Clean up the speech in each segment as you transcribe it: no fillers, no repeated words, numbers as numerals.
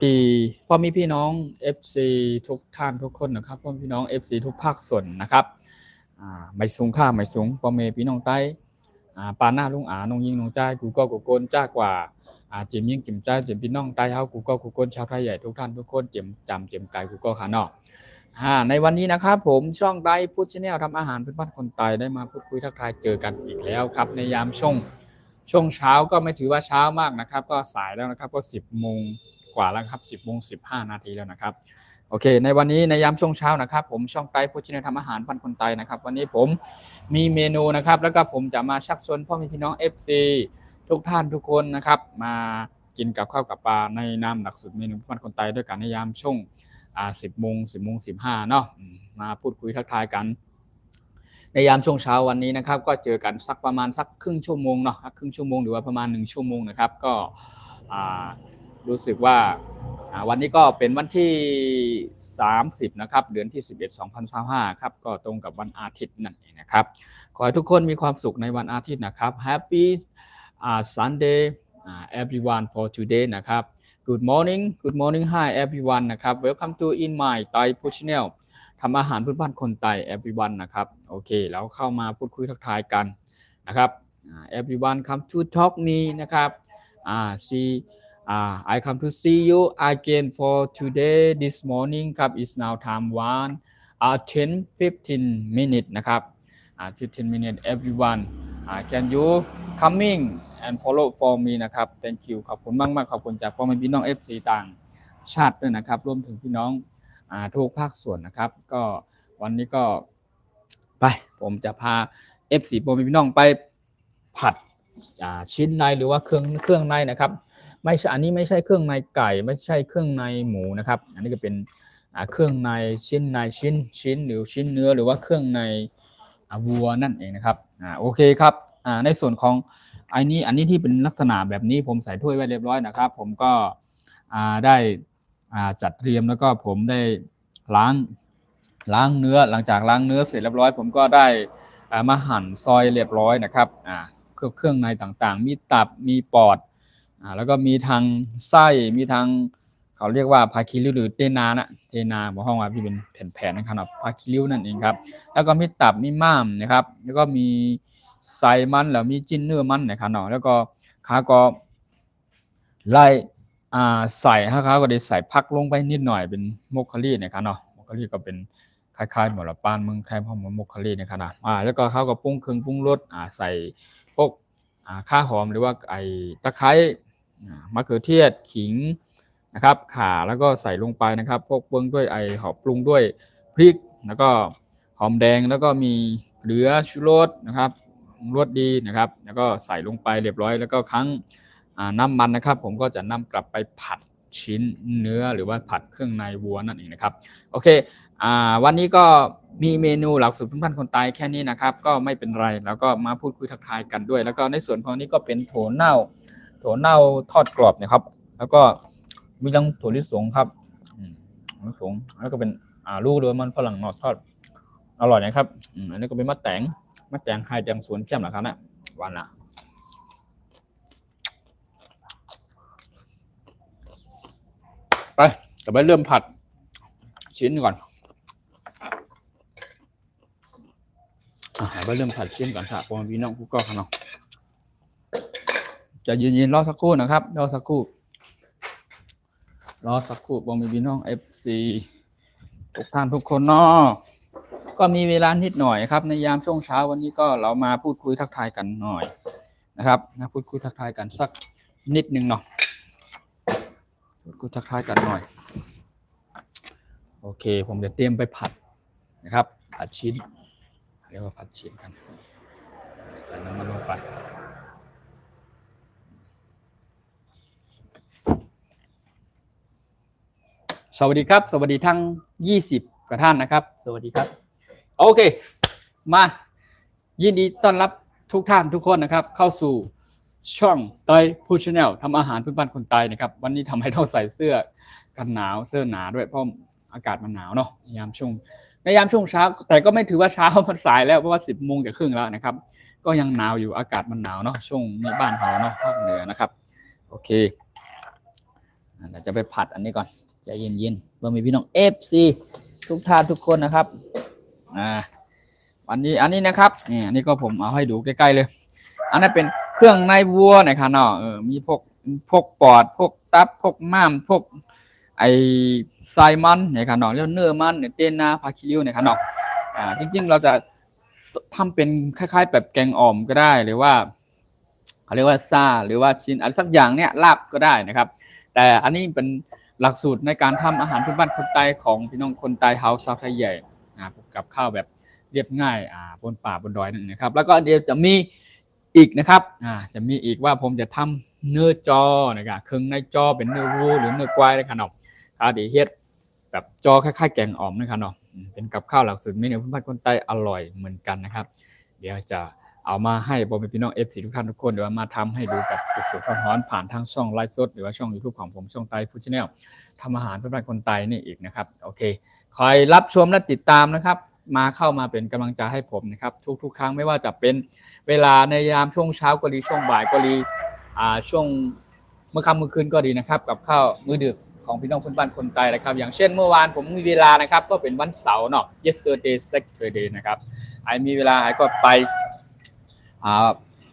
พี่พ่อมีพี่น้อง FC ทุกท่านทุกคนนะครับพ่อพี่น้อง FC ทุกภาคส่วนนะครับไม่สูงค่าไม่สูงพ่อเมพี่น้องใต้ปาหน้าลุงน้องยิงน้องจ้ากูก็กูโกนจ้ากว่าจิมยิงจิมจ้าจิมพี่น้องใต้เฮากูก็กูโกนชาวไทยใหญ่ทุกท่านทุกคนจิมจำจิมไก่กูก็ขาเนาะในวันนี้นะครับผมช่องไดฟู้ดชาแนลทำอาหารพื้นบ้านคนไทยได้มาพูดคุยทักทายเจอกันอีกแล้วครับในยามช่วงเช้าก็ไม่ถือว่าเช้ามากนะครับก็สายแล้วนะครับก็10 โมงกว่าแล้วครับ10 โมง 15 นาทีแล้วนะครับโอเคในวันนี้ในยามช่วงเช้านะครับผมช่องไตฟู้ดชาแนลทำอาหารบ้านคนไทยนะครับวันนี้ผมมีเมนูนะครับแล้วก็ผมจะมาชักชวนพ่อแม่พี่น้อง FC ทุกท่านทุกคนนะครับมากินกับข้าวกับปลาในนามหลักสูตรเมนูบ้านคนไทยด้วยกันในยามช่วง10 โมง 15เนาะมาพูดคุยทักทายกันในยามช่วงเช้าวันนี้นะครับก็เจอกันสักประมาณสักครึ่งชั่วโมงเนาะครึ่งชั่วโมงหรือว่าประมาณ1 ชั่วโมงนะครับก็รู้สึกว่าวันนี้ก็เป็นวันที่30นะครับเดือนที่11 2025ครับก็ตรงกับวันอาทิตย์นั่นเองนะครับขอให้ทุกคนมีความสุขในวันอาทิตย์นะครับ Happy Sunday everyone for today นะครับ Good morning hi everyone นะครับ Welcome to in my Thai Food Channel ทำอาหารพื้นบ้านคนไทย everyone นะครับโอเคแล้วเข้ามาพูดคุยทักทายกันนะครับ everyone come to talk me นะครับsee I come to see you again for today this morning ครับ is now time 10-15 minutes นะครับ15 minutes everyone can you coming and follow for me นะครับ thank you ขอบคุณมากๆขอบคุณจากพ่อแม่พี่น้อง FC ต่างชาติด้วยนะครับรวมถึงพี่น้องทุกภาคส่วนนะครับก็วันนี้ก็ไปผมจะพา FC พ่อแม่พี่น้องไปผัดชิ้นในหรือว่าเครื่องในนะครับไม่ใช่อันนี้ไม่ใช่เครื่องในไก่ไม่ใช่เครื่องในหมูนะครับอันนี้ก็เป็นเครื่องในชิ้นหรือชิ้นเนื้อหรือว่าเครื่องในวัวนั่นเองนะครับโอเคครับในส่วนของอันนี้ที่เป็นลักษณะแบบนี้ผมใส่ถ้วยไว้เรียบร้อยนะครับผมก็ได้จัดเตรียมแล้วก็ผมได้ล้างเนื้อหลังจากล้างเนื้อเสร็จเรียบร้อยผมก็ได้มาหั่นซอยเรียบร้อยนะครับเครื่องในต่างๆมีตับมีปอดแล้วก็มีทางไส้มีทางเขาเรียกว่าพาคิริวหรือเทนาบอกห้องว่าที่เป็นแผ่นๆนะครับพาคิริวนั่นเองครับแล้วก็มีตับมีม้ามนะครับแล้วก็มีไส้มันแล้วมีจิ้นเนื้อมันนะครับเนาะแล้วก็ขาก็ไล่ใส่ครับก็ได้ใส่พักลงไปนิดหน่อยเป็นโมคคารีนะครับเนาะโมคคารีก็เป็นคล้ายๆหมูละปานเมืองไทยพ่อโมคคารีนะครับนะแล้วก็เขาก็ปรุงเครื่องปรุงรสใส่พวกข้าวหอมหรือว่าไอ้ตะไคร้มะเขือเทศขิงนะครับข่าแล้วก็ใส่ลงไปนะครับพวกเบื้องด้วยไอ้หอมปรุงด้วยพริกแล้วก็หอมแดงแล้วก็มีเกลือชูรสนะครับรสดีนะครับแล้วก็ใส่ลงไปเรียบร้อยแล้วก็คั้งน้ำมันนะครับผมก็จะนำกลับไปผัดชิ้นเนื้อหรือว่าผัดเครื่องในวัวนั่นเองนะครับโอเควันนี้ก็มีเมนูหลักสูตรพื้นบ้านคนไทยแค่นี้นะครับก็ไม่เป็นไรแล้วก็มาพูดคุยทักทายกันด้วยแล้วก็ในส่วนของนี้ก็เป็นถั่วเน่าทอดกรอบนะครับแล้วก็มีทั้งถั่วลิสงครับลิสงแล้วก็เป็นลูกเรือมันฝรั่งนอดทอดอร่อยนะครับอันนี้ก็เป็นมะแตงไฮแตงสวนเข้มนะครับนะหวานละไปจะไปเริ่มผัดชิ้นก่อนไปเริ่มผัดชิ้นก่อนครับพอพี่น้องก็ขนาดจะยืนรอสักครู่นะครับรอสักครู่บอมพี่น้อง FC ทุกท่านทุกคนเนาะก็มีเวลานิดหน่อยครับในยามช่วงเช้าวันนี้ก็เรามาพูดคุยทักทายกันหน่อยนะครับพูดคุยทักทายกันสักนิดนึงเนาะพูดคุยทักทายกันหน่อยโอเคผมจะเตรียมไปผัดนะครับผัดชิ้นเรียกว่าผัดชิ้นกันใส่น้ำมันลงไปสวัสดีครับสวัสดีทั้ง20กว่าท่านนะครับสวัสดีครับโอเคมายินดีต้อนรับทุกท่านทุกคนนะครับเข้าสู่ช่องไต้ฟู้ดชาแนลทำอาหารพื้นบ้านคนไทยนะครับวันนี้ทำให้เราใส่เสื้อกันหนาวเสื้อหนาด้วยเพราะอากาศมันหนาวเนาะในยามช่วงเช้าแต่ก็ไม่ถือว่าเช้ามันสายแล้วเพราะว่า10 โมงจะครึ่งแล้วนะครับก็ยังหนาวอยู่อากาศมันหนาวเนาะช่วงนี้บ้านเราเนาะภาคเหนือนะครับโอเค เราจะไปผัดอันนี้ก่อนใจเย็นๆเพื่อมีพี่น้อง FC ทุกท่านทุกคนนะครับวันนี้อันนี้นะครับนี่อันนี้ก็ผมเอาให้ดูใกล้ๆเลยอันนั้นเป็นเครื่องในวัวนะครับเนาะมีพวกปอดพวกตับพวกม้ามพวกไอไซมันนะครับเนาะเรียกเนื้อมันเต้นนาพาคิริวนะครับเนาะจริงๆเราจะทำเป็นคล้ายๆแบบแกงอ่อมก็ได้หรือว่าเขาเรียกว่าซ่าหรือว่าชิ้นอะไรสักอย่างเนี่ยลาบก็ได้นะครับแต่อันนี้เป็นหลักสูตรในการทำอาหารพื้นบ้านคนใต้ของพี่น้องคนใต้เฮาส์ชาวไทยใหญ่กับข้าวแบบเรียบง่ายบนป่าบนดอยนั่นนะครับแล้วก็เดี๋ยวจะมีอีกนะครับจะมีอีกว่าผมจะทำเนื้อจอนะครับเครื่องในจอเป็นเนื้อวัวหรือเนื้อควายนะครับเนาะเดี๋ยวเฮ็ดแบบจอคล้ายๆแกงอ่อมนะครับเนาะเป็นกับข้าวหลักสูตรเมนูพื้นบ้านคนใต้อร่อยเหมือนกันนะครับเดี๋ยวจะเอามาให้พ่อแม่พี่น้อง FC ทุกท่านทุกคนเดี๋ยวมาทำให้ดูกับสดๆร้อนๆผ่านทางช่องไลฟ์สดหรือว่าช่อง YouTube ของผมช่องไต้ฟู้ดชาแนลทำอาหารเพื่อบ้านคนไต้นี่อีกนะครับโอเคคอยรับชมและติดตามนะครับมาเข้ามาเป็นกำลังใจให้ผมนะครับทุกครั้งไม่ว่าจะเป็นเวลาในยามช่วงเช้าก็ดีช่วงบ่ายก็ดีช่วงเมื่อค่ำเมื่อคืนก็ดีนะครับกับข้าวมื้อดึกของพี่น้องคนบ้านคนไต้นะครับอย่างเช่นเมื่อวานผมมีเวลานะครับก็เป็นวันเสาร์เนาะ yesterday Saturday นะครับมีเวลาก็ไป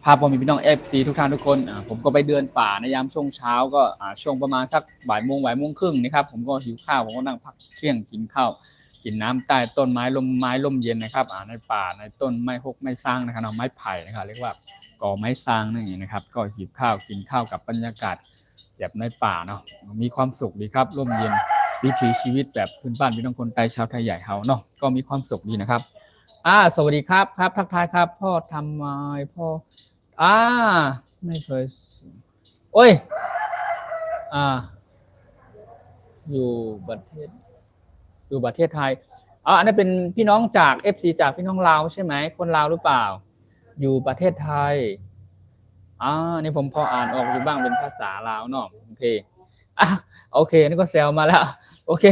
พาพ่อแม่พี่น้อง FC ทุกท่านทุกคนผมก็ไปเดินป่าในยามช่วงเช้าก็ช่วงประมาณสักบ่ายโมงครึ่งนะครับผมก็หิวข้าวผมก็นั่งพักเที่ยงกินข้าวกินน้ำใต้ต้นไม้ลมเย็นนะครับในป่าในต้นไม้ฮกไม้ซางนะครับไม้ไผ่นะครับเรียกว่าก่อไม้ซางนั่นเองนะครับก็หิวข้าวกินข้าวกับบรรยากาศแบบในป่าเนาะมีความสุขดีครับร่มเย็นวิถีชีวิตแบบพื้นบ้านพี่น้องคนไทยชาวไทยใหญ่เฮาเนาะก็มีความสุขดีนะครับสวัสดีครับทักทายครับพ่อทำไมพ่อไม่เคยโอ้ยอยู่ประเทศไทยอันนั้นเป็นพี่น้องจาก FC จากพี่น้องลาวใช่ไหมคนลาวหรือเปล่าอยู่ประเทศไทยนี่ผมพออ่านออกอยู่บ้างเป็นภาษาลาวเนาะโอเคโอเคนี่ก็แซวมาแล้วโอเค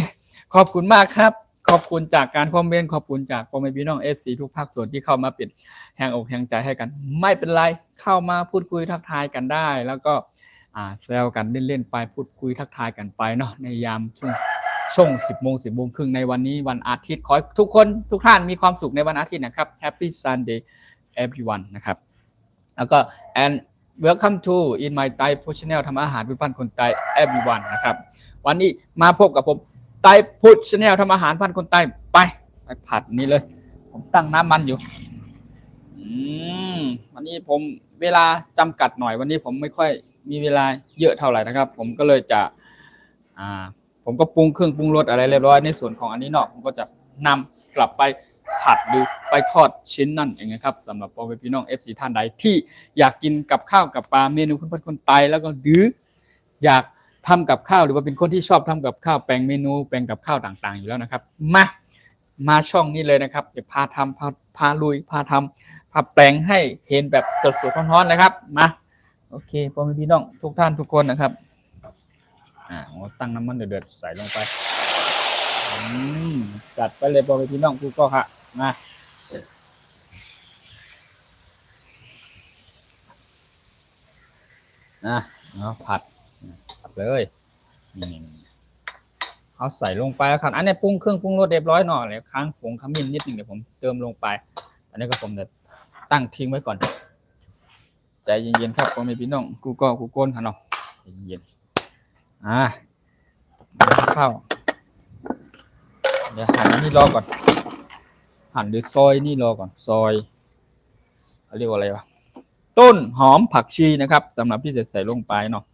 ขอบคุณมากครับขอบคุณจากการคอมเมนต์ขอบคุณจากพ่อแม่พี่น้อง FC ทุกภาคส่วนที่เข้ามาเป็นแห่งอกแห่งใจให้กันไม่เป็นไรเข้ามาพูดคุยทักทายกันได้แล้วก็แซวกันเล่นๆไปพูดคุยทักทายกันไปเนาะในยามช่วง10 โมงครึ่งในวันนี้วันอาทิตย์ขอทุกคนทุกท่านมีความสุขในวันอาทิตย์นะครับ Happy Sunday everyone นะครับแล้วก็ and welcome to in my Thai food channel ทำอาหารพื้นบ้านคนไต้ everyone นะครับวันนี้มาพบกับผมไต้ฟู้ดชาแนลทำอาหารพันคนใต้ไปผัดนี่เลยผมตั้งน้ำมันอยู่วันนี้ผมเวลาจำกัดหน่อยวันนี้ผมไม่ค่อยมีเวลาเยอะเท่าไหร่นะครับผมก็เลยจะผมก็ปรุงเครื่องปรุงรสอะไรเรียบร้อยในส่วนของอันนี้เนาะผมก็จะนำกลับไปผัดหรือไปทอดชิ้นนั่นเองนะครับสำหรับพ่อแม่พี่น้อง FC ท่านใดที่อยากกินกับข้าวกับปลาเมนูพื้นบ้านคนใต้แล้วก็หรืออยากทำกับข้าวหรือว่าเป็นคนที่ชอบทำกับข้าวแปลงเมนูแปลงกับข้าวต่างๆอยู่แล้วนะครับมาช่องนี้เลยนะครับเดี๋ยวพาทำพาลุยพาทำพาแปลงให้เห็นแบบสดๆร้อนๆนะครับมาโอเคพ่อแม่พี่น้องทุกท่านทุกคนนะครับตั้งน้ำมันเดือดๆใส่ลงไปจัดไปเลยพ่อแม่พี่น้องทุกก็ค่ะมาผัดเลยเอาใส่ลงไปครับอันนี้ปรุงเครื่องปรุงรสเรียบร้อยหน่อยเลยค้างผงขมิ้นนิดนึงเดี๋ยวผมเติมลงไปอันนี้ก็ผมจะตั้งทิ้งไว้ก่อนใจเย็นๆครับพ่อแม่พี่น้องกูโกนค่ะเนาะใจเย็นข้าวเดี๋ยวหั่นนี่รอก่อนหั่นด้วยซอยนี่รอก่อนซอยเรียกว่าอะไรวะต้นหอมผักชีนะครับสำหรับที่จะใส่ลงไปเนาะ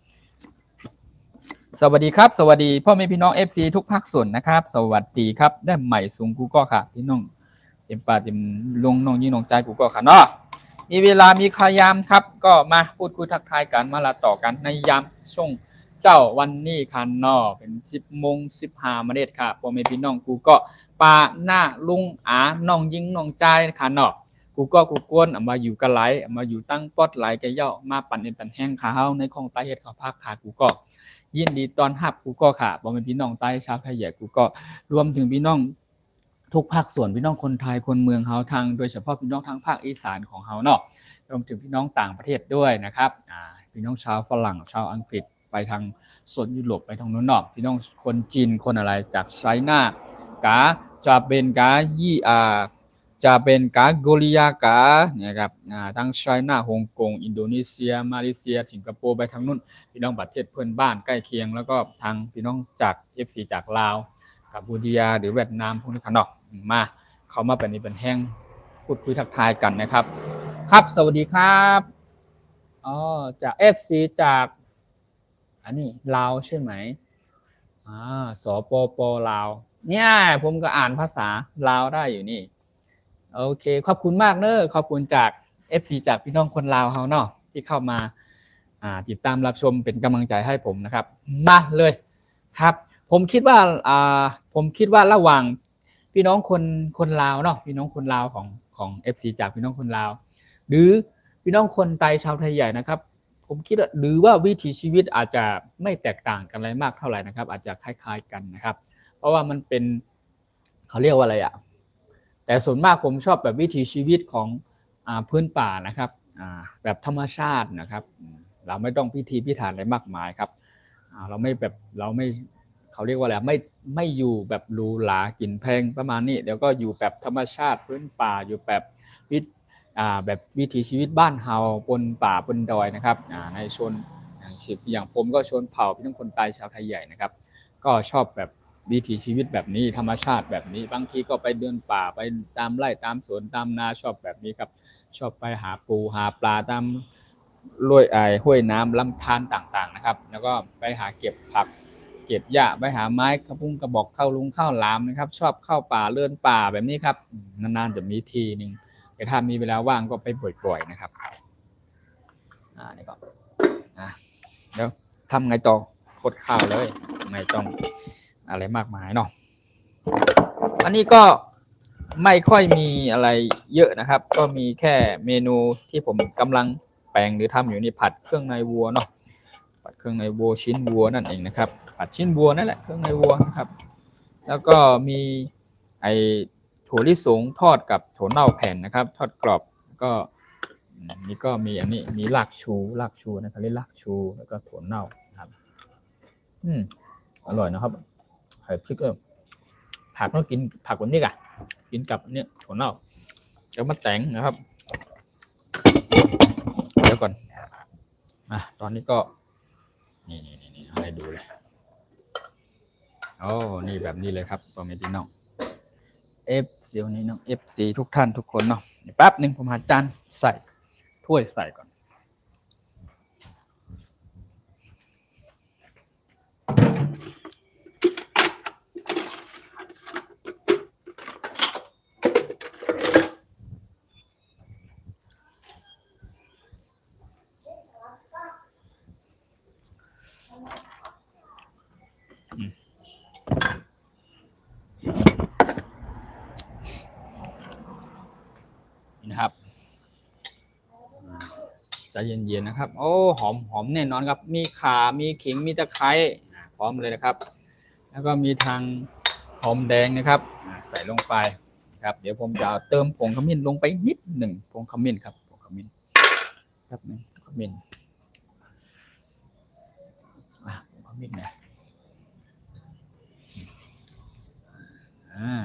สวัสดีครับสวัสดีพ่อแม่พี่น้อง FC ทุกภาคส่วนนะครับสวัสดีครับได้ใหม่สูงกูก็ค่ะพี่น้องเต็มป่าเต็มลงน้องยี่น้องใจกูก็ค่ะเนาะมีเวลามีขยามครับก็มาพูดคุยทักทายกันมาละต่อกันในยามช่วงเจ้าวันนี้ค่ะเนาะเป็น10:15มาเด็ดค่ะพ่อแม่พี่น้องกูก็ปาหน้าลุงน้องยิงน้องใจค่ะเนาะกูกวนมาอยู่กันไหลมาอยู่ตั้งปอดไหลแกเย่ามาปั่นเอ็นปั่นแห้งขาเฮาในคลองใต้เฮ็ดข้าวภาคขากูก็ยินดีตอนฮับกูก็ค่ะบ่เป็นพี่น้องใต้ชาวไทยใหญ่กูก็รวมถึงพี่น้องทุกภาคส่วนพี่น้องคนไทยคนเมืองเฮาทางโดยเฉพาะพี่น้องทางภาคอีสานของเฮาเนาะรวมถึงพี่น้องต่างประเทศด้วยนะครับพี่น้องชาวฝรั่งชาวอังกฤษ ไปทางโซนยุโรปไปทางนู้นนอกพี่น้องคนจีนคนอะไรจากไชน่ากาจะเป็นกาจะเป็นกาโกเลียกาเนี่ยครับทั้งไชน่าฮ่องกงอินโดนีเซียมาเลเซียสิงคโปร์ไปทางนู้นพี่น้องประเทศเพื่อนบ้านใกล้เคียงแล้วก็ทางพี่น้องจาก FC จากลาวกัมพูชาหรือเวียดนามพวกนี้กันเนาะมาเขามาเป็นนี้เป็นแห้งพูดคุยทักทายกันนะครับครับสวัสดีครับอ๋อจาก FC จากอันนี้ลาวใช่ไหมสปปลาวเนี่ยผมก็อ่านภาษาลาวได้อยู่นี่โอเคขอบคุณมากเนอะขอบคุณจาก FC จากพี่น้องคนลาวเฮาเนาะที่เข้ามาติดตามรับชมเป็นกำลังใจให้ผมนะครับมาเลยครับผมคิดว่าระหว่างพี่น้องคนลาวเนาะพี่น้องคนลาวของ FC จากพี่น้องคนลาวหรือพี่น้องคนไทยชาวไทยใหญ่นะครับผมคิดว่าหรือว่าวิถีชีวิตอาจจะไม่แตกต่างกันอะไรมากเท่าไหร่นะครับอาจจะคล้ายๆกันนะครับเพราะว่ามันเป็นเขาเรียกว่าอะไรแต่ส่วนมากผมชอบแบบวิถีชีวิตของพื้นป่านะครับแบบธรรมชาตินะครับเราไม่ต้องพิธีพิถันอะไรมากมายครับเราไม่เขาเรียกว่าอะไรไม่อยู่แบบหรูหรากินแพงประมาณนี้เดี๋ยวก็อยู่แบบธรรมชาติพื้นป่าอยู่แบบแบบวิถีชีวิตบ้านเฮาบนป่าบนดอยนะครับในชนอย่างผมก็ชนเผ่าพี่น้องคนไทยชาวไทยใหญ่นะครับก็ชอบแบบวิถีชีวิตแบบนี้ธรรมชาติแบบนี้บางทีก็ไปเดินป่าไปตามไร่ตามสวนตามนาชอบแบบนี้ครับชอบไปหาปูหาปลาตามห้วยน้ำลำธารต่างๆนะครับแล้วก็ไปหาเก็บผักเก็บหญ้าไปหาไม้กระพุ้งกระบอกข้าวหลามนะครับชอบเข้าป่าเลื่อนป่าแบบนี้ครับนานๆจะมีทีนึงแต่ถ้ามีเวลาว่างก็ไปบ่อยๆนะครับนี่ก็เดี๋ยวทำไงต่อโคตรข้าวเลยไม่ต้องอะไรมากมายเนาะอันนี้ก็ไม่ค่อยมีอะไรเยอะนะครับก็มีแค่เมนูที่ผมกำลังแปลงหรือทำอยู่นี่ผัดเครื่องในวัวเนาะผัดเครื่องในวัวชิ้นวัวนั่นเองนะครับผัดชิ้นวัวนั่นแหละเครื่องในวัวนะครับแล้วก็มีถั่วลิสงทอดกับถั่วเน่าแผ่นนะครับทอดกรอบก็นี่ก็มีอันนี้มีรากชูนะครับเรียกรากชูแล้วก็ถั่วเน่าครับอร่อยนะครับไข่พริกผักต้องกินผักแบบนี้กันกินกับเนี่ยถั่วเน่าแล้วมาแต่งนะครับเดี๋ยวก่อนตอนนี้ก็นี่ให้ดูเลยนี่แบบนี้เลยครับพ่อแม่พี่น้องFC นี้น้อง FC ทุกท่านทุกคนเนาะแป๊บนึงผมหาจานใส่ถ้วยใส่ก่อนนะครับใจเย็นๆนะครับโอ้หอมแน่นอนครับมีข่ามีขิงมีตะไคร้พร้อมเลยนะครับแล้วก็มีทางหอมแดงนะครับใส่ลงไปครับเดี๋ยวผมจะเติมผงขมิ้นลงไปนิดหนึ่งผงขมิ้นครับผงขมิ้นครับนึงขมิ้นผงขมิ้นนะ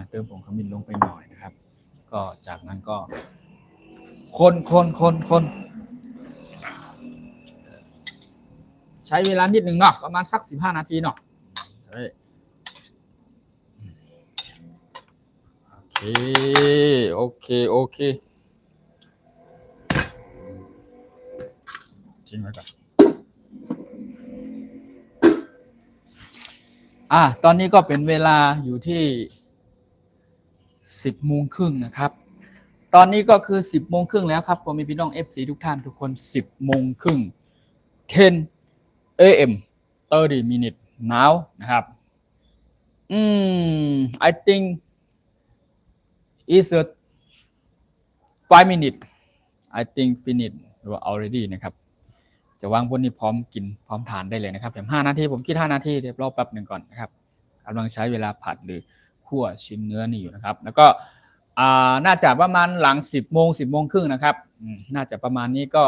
เติมผงขมิ้นลงไปหน่อยนะครับก็จากนั้นก็คนใช้เวลานิดหนึ่งเนาะประมาณสัก15 นาทีเนาะโอเคทิ้งไว้ก่อนตอนนี้ก็เป็นเวลาอยู่ที่10:30นะครับตอนนี้ก็คือ10:30แล้วครับผมมีพี่น้อง FC ทุกท่านทุกคน10:30 10 AM 30 minutes now นะครับI think is a 5 minutes I think finish already นะครับจะวางบนนี้พร้อมกินพร้อมทานได้เลยนะครับแต่5 นาทีผมคิด5 นาทีเดี๋ยวรอแป๊บหนึ่งก่อนนะครับกำลังใช้เวลาผัดหรือคั่วชิ้นเนื้อนี่อยู่นะครับแล้วก็น่าจะประมาณหลัง10:30นะครับน่าจะประมาณนี้ก็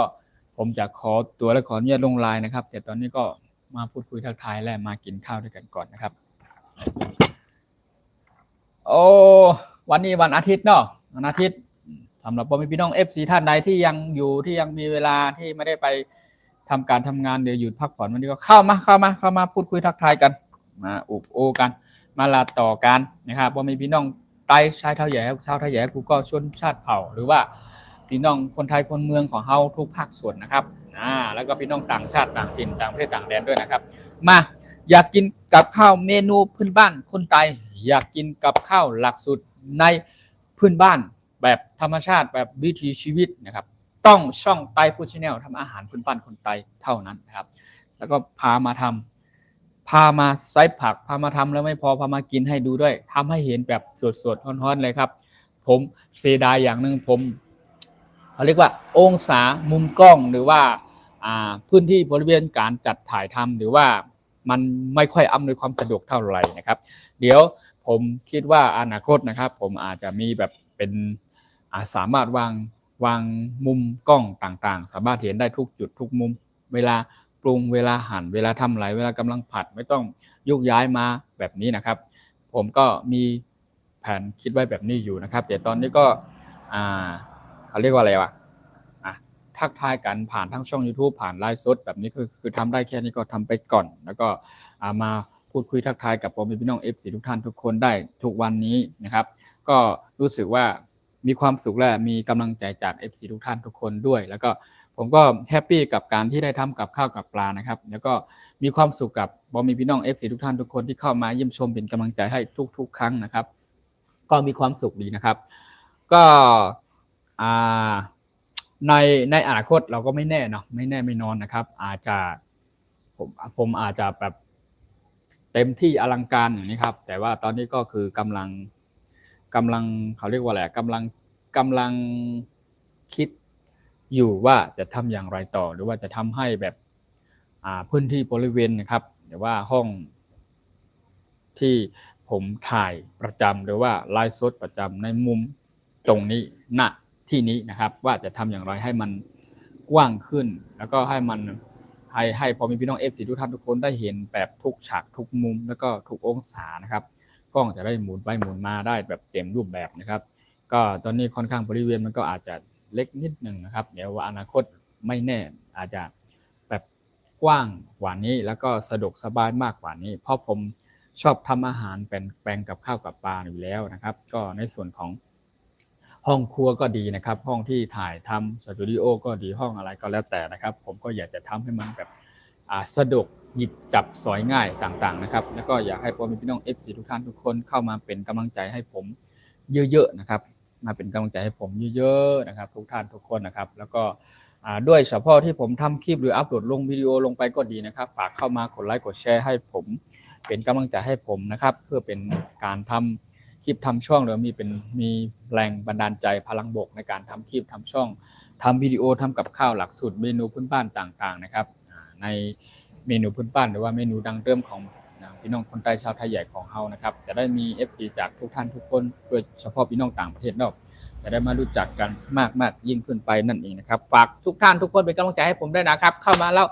ผมจะขอตัวและขออนุญาตลงไลน์นะครับแต่ตอนนี้ก็ มาพูดคุยทักทายและมากินข้าวด้วยกันก่อนนะครับโอ้วันนี้วันอาทิตย์เนาะวันอาทิตย์สำหรับพ่อแม่พี่น้อง FC ท่านใดที่ยังอยู่ที่ยังมีเวลาที่ไม่ได้ไปทำการทำงานเดี๋ยวหยุดพักผ่อนวันนี้ก็เข้ามาพูดคุยทักทายกันมาอุบโอกันมาลาต่อกันนะครับพ่อแม่พี่น้องไต้ชายเท่าใหญ่ชาวไทยใหญ่กูก็ชนชาติเผ่าหรือว่าพี่น้องคนไทยคนเมืองของเฮาทุกภาคส่วนนะครับแล้วก็พี่น้องต่างชาติต่างถิ่นต่างประเทศต่างแดนด้วยนะครับมาอยากกินกับข้าวเมนูพื้นบ้านคนไทยอยากกินกับข้าวหลักสูตรในพื้นบ้านแบบธรรมชาติแบบวิถีชีวิตนะครับต้องช่องไต้ฟู้ดชาแนลทำอาหารพื้นบ้านคนไทยเท่านั้นนะครับแล้วก็พามาไซส์ผักพามาทำแล้วไม่พอพามากินให้ดูด้วยทำให้เห็นแบบสดๆร้อนๆเลยครับผมเสียดายอย่างหนึ่งผมเขาเรียกว่าองศามุมกล้องหรือว่าพื้นที่บริเวณการจัดถ่ายทำหรือว่ามันไม่ค่อยอำนวยความสะดวกเท่าไหร่นะครับเดี๋ยวผมคิดว่าอนาคตนะครับผมอาจจะมีแบบเป็นสามารถวางมุมกล้องต่างๆสามารถเห็นได้ทุกจุดทุกมุมเวลาปรุงเวลาหั่นเวลาทำอะไรเวลากำลังผัดไม่ต้องยุกย้ายมาแบบนี้นะครับผมก็มีแผนคิดไว้แบบนี้อยู่นะครับแต่ตอนนี้ก็เขาเรียกว่าอะไรวะทักทายกันผ่านทั้งช่อง YouTube ผ่านไลฟ์สดแบบนี้คือทำได้แค่นี้ก็ทำไปก่อนแล้วก็มาพูดคุยทักทายกับพ่อแม่พี่น้อง FC ทุกท่านทุกคนได้ทุกวันนี้นะครับก็รู้สึกว่ามีความสุขและมีกำลังใจจาก FC ทุกท่านทุกคนด้วยแล้วก็ผมก็แฮปปี้กับการที่ได้ทำกับข้าวกับปลานะครับแล้วก็มีความสุขกับพ่อแม่พี่น้อง FC ทุกท่านทุกคนที่เข้ามาเยี่ยมชมเป็นกำลังใจให้ทุกครั้งนะครับก็มีความสุขดีนะครับก็ในอนาคตเราก็ไม่แน่เนาะไม่แน่ไม่นอนนะครับอาจจะผมอาจจะแบบเต็มที่อลังการอย่างนี้ครับแต่ว่าตอนนี้ก็คือกำลังเขาเรียกว่าอะไรกำลังคิดอยู่ว่าจะทำอย่างไรต่อหรือว่าจะทำให้แบบพื้นที่บริเวณนะครับหรือว่าห้องที่ผมถ่ายประจำหรือว่าไลฟ์สดประจำในมุมตรงนี้ณที่นี้นะครับว่าจะทำอย่างไรให้มันกว้างขึ้นแล้วก็ให้มันให้พอมีพี่น้อง FC ทุกท่านทุกคนได้เห็นแบบทุกฉากทุกมุมแล้วก็ทุกองศานะครับกล้องจะได้หมุนไปหมุนมาได้แบบเต็มรูปแบบนะครับก็ตอนนี้ค่อนข้างบริเวณมันก็อาจจะเล็กนิดหนึ่งนะครับเดี๋ยวว่าอนาคตไม่แน่อาจจะแบบกว้างกว่านี้แล้วก็สะดวกสบายมากกว่านี้เพราะผมชอบทำอาหารแปลงกับข้าวกับปลาอยู่แล้วนะครับก็ในส่วนของห้องครัวก็ดีนะครับห้องที่ถ่ายทำสตูดิโอก็ดีห้องอะไรก็แล้วแต่นะครับผมก็อยากจะทำให้มันแบบสะดวกหยิบจับสอยง่ายต่างๆนะครับแล้วก็อยากให้พ่อแม่พี่น้อง FC ทุกท่านทุกคนเข้ามาเป็นกำลังใจให้ผมเยอะๆนะครับมาเป็นกำลังใจให้ผมเยอะๆนะครับทุกท่านทุกคนนะครับแล้วก็ด้วยเฉพาะที่ผมทำคลิปหรืออัปโหลดลงวิดีโอลงไปก็ดีนะครับฝากเข้ามากดไลค์กดแชร์ให้ผมเป็นกำลังใจให้ผมนะครับเพื่อเป็นการทำคลิปทำช่องหรือมีแรงบันดาลใจพลังบวกในการทำคลิปทำช่องทำวิดีโอทำกับข้าวหลักสูตรเมนูพื้นบ้านต่างๆนะครับในเมนูพื้นบ้านหรือว่าเมนูดังเดิมของพี่น้องคนไทยชาวไทยใหญ่ของเฮานะครับจะได้มี FC จากทุกท่านทุกคนโดยเฉพาะพี่น้องต่างประเทศเนาะจะได้มารู้จักกันมากยิ่งขึ้นไปนั่นเองนะครับฝากทุกท่านทุกคนเป็นกำลังใจให้ผมด้วยนะครับเข้ามาแล้ว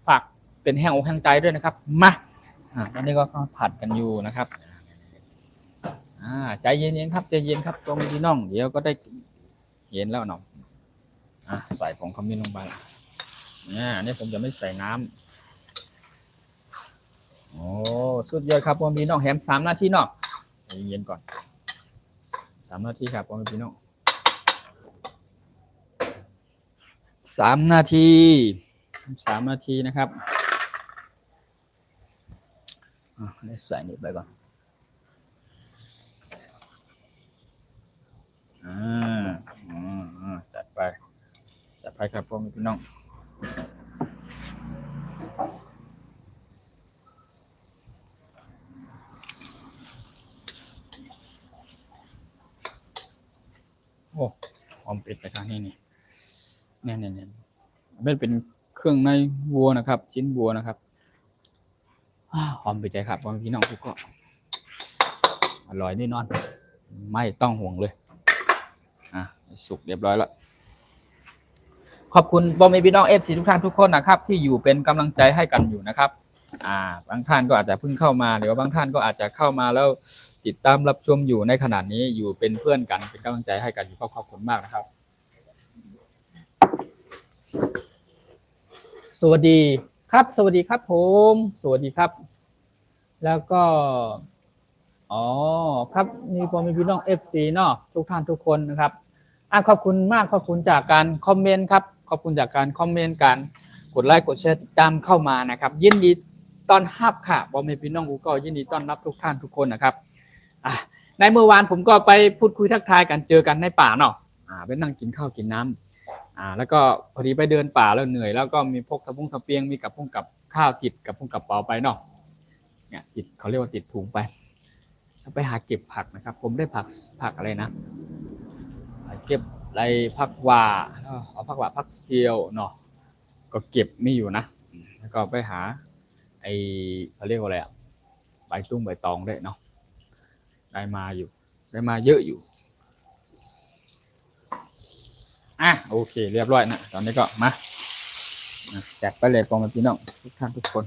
ฝากเป็นแห่งอกแห่งใจด้วยนะครับมาตอนนี้ก็ผัดกันอยู่นะครับใจเย็นๆครับใจเย็นครับตรงพี่น้องเดี๋ยวก็ได้เห็นแล้วเนาะใส่ผงขมิ้นลงไปนี่ผมจะไม่ใส่น้ำโอ้สุดยอดครับพี่น้องแฮม3 นาทีเนาะใจเย็นก่อน3 นาทีครับพี่น้อง3 นาทีนะครับใส่นี่ไปก่อนจัดไปครับพี่น้องโอ้หอมเป็ดไปทางนี้เนี่ยเป็นเครื่องในวัวนะครับชิ้นวัวนะครับหอมไปใจครับพี่น้องทุกคนอร่อยแน่นอนไม่ต้องห่วงเลยสุกเรียบร้อยแล้วขอบคุณพ่อแม่พี่น้อง FC ทุกท่านทุกคนนะครับที่อยู่เป็นกำลังใจให้กันอยู่นะครับ บางท่านก็อาจจะเพิ่งเข้ามาหรือว่าบางท่านก็อาจจะเข้ามาแล้วติดตามรับชมอยู่ในขณะนี้อยู่เป็นเพื่อนกันเป็นกำลังใจให้กันอยู่ขอบคุณมากนะครับสวัสดีครับสวัสดีครับผมสวัสดีครับแล้วก็ครับมีพี่น้อง FC เนาะทุกท่านทุกคนนะครับขอบคุณมากขอบคุณจากการคอมเมนต์ครับขอบคุณจากการคอมเมนต์การกดไลค์กดแชร์ติดตามเข้ามานะครับยินดีต้อนรับค่ะพี่น้องกูก็ยินดีต้อนรับทุกท่านทุกคนนะครับในเมื่อวานผมก็ไปพูดคุยทักทายกันเจอกันในป่าเนาะไปนั่งกินข้าวกินน้ำแล้วก็พอดีไปเดินป่าแล้วเหนื่อยแล้วก็มีพกสะพุงสะเปียงมีกับพงกับข้าวติดกับพงกับเป๋าไปเนาะเนี่ยติดเขาเรียกว่าติดถุงไปหาเก็บผักนะครับผมได้ผักอะไรนะเก็บอะไรผักหว่าเอาผักหว่าผักเซียวเนาะก็เก็บไม่อยู่นะแล้วก็ไปหาเขาเรียกว่าอะไรใบตุ้งใบตองได้เนาะได้มาเยอะอยู่โอเคเรียบร้อยนะตอนนี้ก็มาแจกไปเลยพี่น้องทุกท่านทุกคน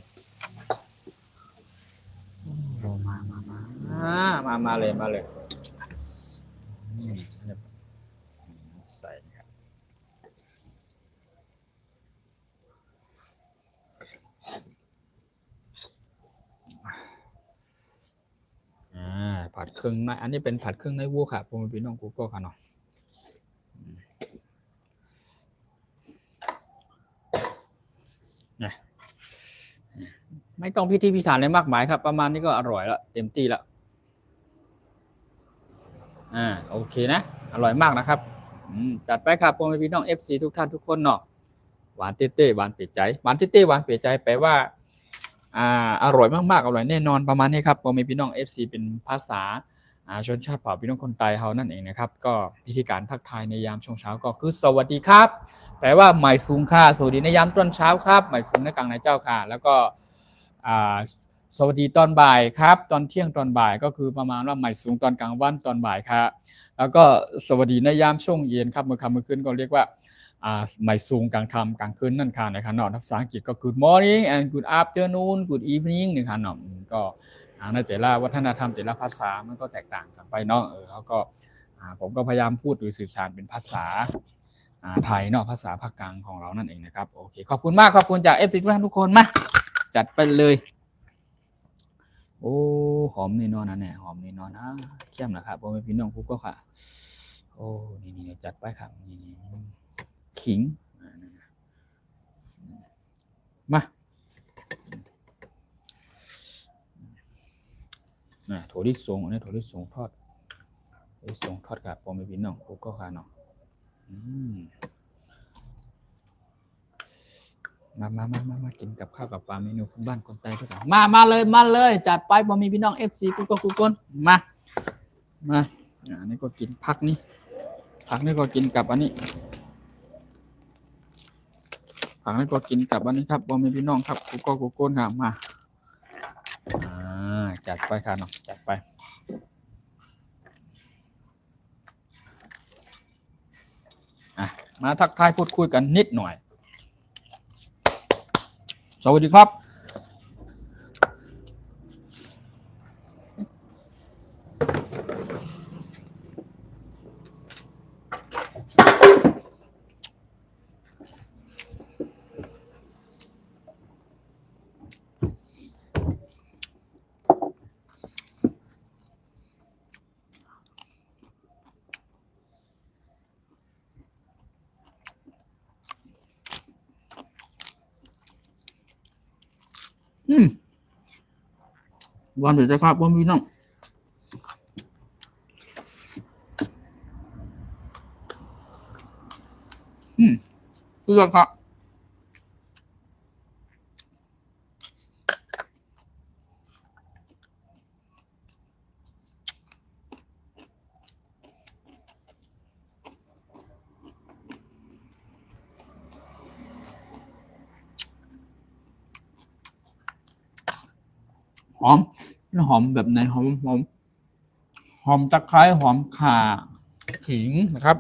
มาเลยใส่ครับผัดเครื่องในอันนี้เป็นผัดเครื่องในวัวค่ะพี่น้องกูก็ค่ะเนาะไม่ต้องพิธีพิถันอะไรมากมายครับประมาณนี้ก็อร่อยแล้วเต็มที่แล้วโอเคนะอร่อยมากนะครับจัดไปครับพี่น้อง FC ทุกท่านทุกคนเนาะหวานเต้ๆหวานเปียใจหวานเต้ๆหวานเปียใจแปลว่าอร่อยมากๆอร่อยแน่นอนประมาณนี้ครับพี่น้อง FC เป็นภาษาชนชาติเผ่าพี่น้องคนไทยเฮานั่นเองนะครับก็พิธีการทักทายในยามช่วงเช้าก็คือสวัสดีครับแปลว่าหมายสูงค่ะสวัสดีในยามตอนเช้าครับหมายสูงในกลางในเจ้าค่ะแล้วก็สวัสดีตอนบ่ายครับตอนเที่ยงตอนบ่ายก็คือประมาณว่าหมายสูงตอนกลางวันตอนบ่ายครับแล้วก็สวัสดีในยามช่วงเย็นครับเมื่อค่ำเมื่อคืนก็เรียกว่าหมายสูงกลางค่ำกลางคืนนั่นค่ะนะครับเนาะภาษาอังกฤษก็ good morning and good afternoon good evening นะครับเนาะก็ในแต่ละวัฒนธรรมแต่ละภาษามันก็แตกต่างกันไปเนาะแล้วก็ผมก็พยายามพูดหรือสื่อสารเป็นภาษาไทยเนาะภาษาภาคกลางของเรานั่นเองนะครับโอเคขอบคุณมากขอบคุณจาก FC ทุกคนมาจัดไปเลยโอ้หอมนี่นอนนะเนี่ยหอมนี่นอนนะเข้มนะครับพี่น้องคุกก็ค่ะโอ้นี่จัดไปครับนี่ขิงมาถั่วลิสงอันนี้ถั่วลิสงทอดกับพี่น้องคุกก็ค่ะเนาะมากินกับข้าวกับปลาเมนูบ้านคนไทยก็ได้มาเลยจัดไปพี่น้อง FC กูก็มาอันนี้ก็กินผักนี่ก็กินกับอันนี้ผักนี่ก็กินกับอันนี้ครับพี่น้องครับกูก็ครับมาจัดไปค่ะเนาะจัดไปมาทักทายพูดคุยกันนิดหน่อยสวัสดีครับวันเดี๋ยวจะครับพี่น้องเพื่อนครับหอมแบบไหนหอมตะไคร้หอมข่าขิงนะครับ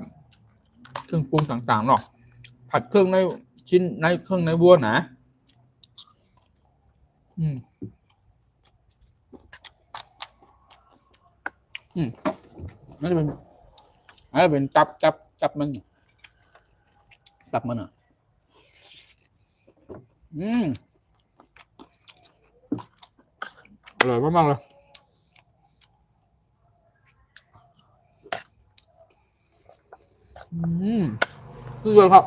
เครื่องปรุงต่างๆเนาะผัดเครื่องในชิ้นในเครื่องในวัวนะ อืมอืมนั่นจะเป็นจับมันอ่ะอร่อยมากๆเลยสุดยอดครับ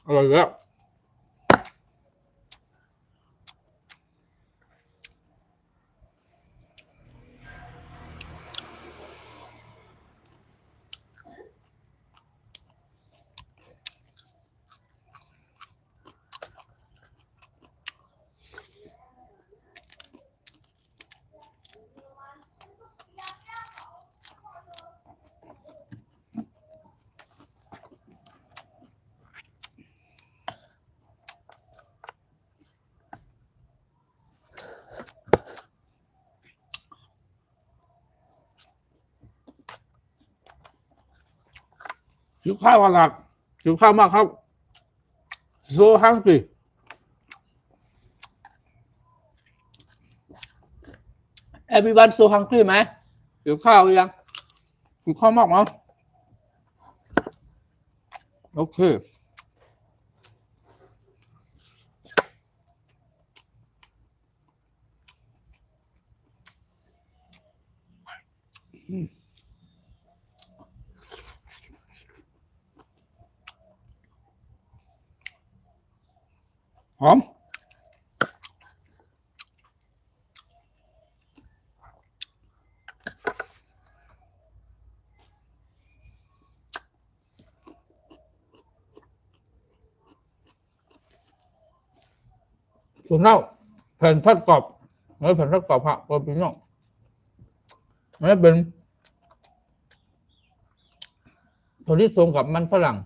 อร่อยแล้วหิวข้าวหลักหิวข้าวมากครับ so hungry everyone so hungry ไหมหิวข้าวหรือยังหิวข้าวมากมั้งโอเคหอมถั่วเน่าแผ่นทอดกรอบแล้วแผ่นทอดกรอบผักโปรตีนเนาะนี่เป็นถั่วลิสงกับมันฝรั่ง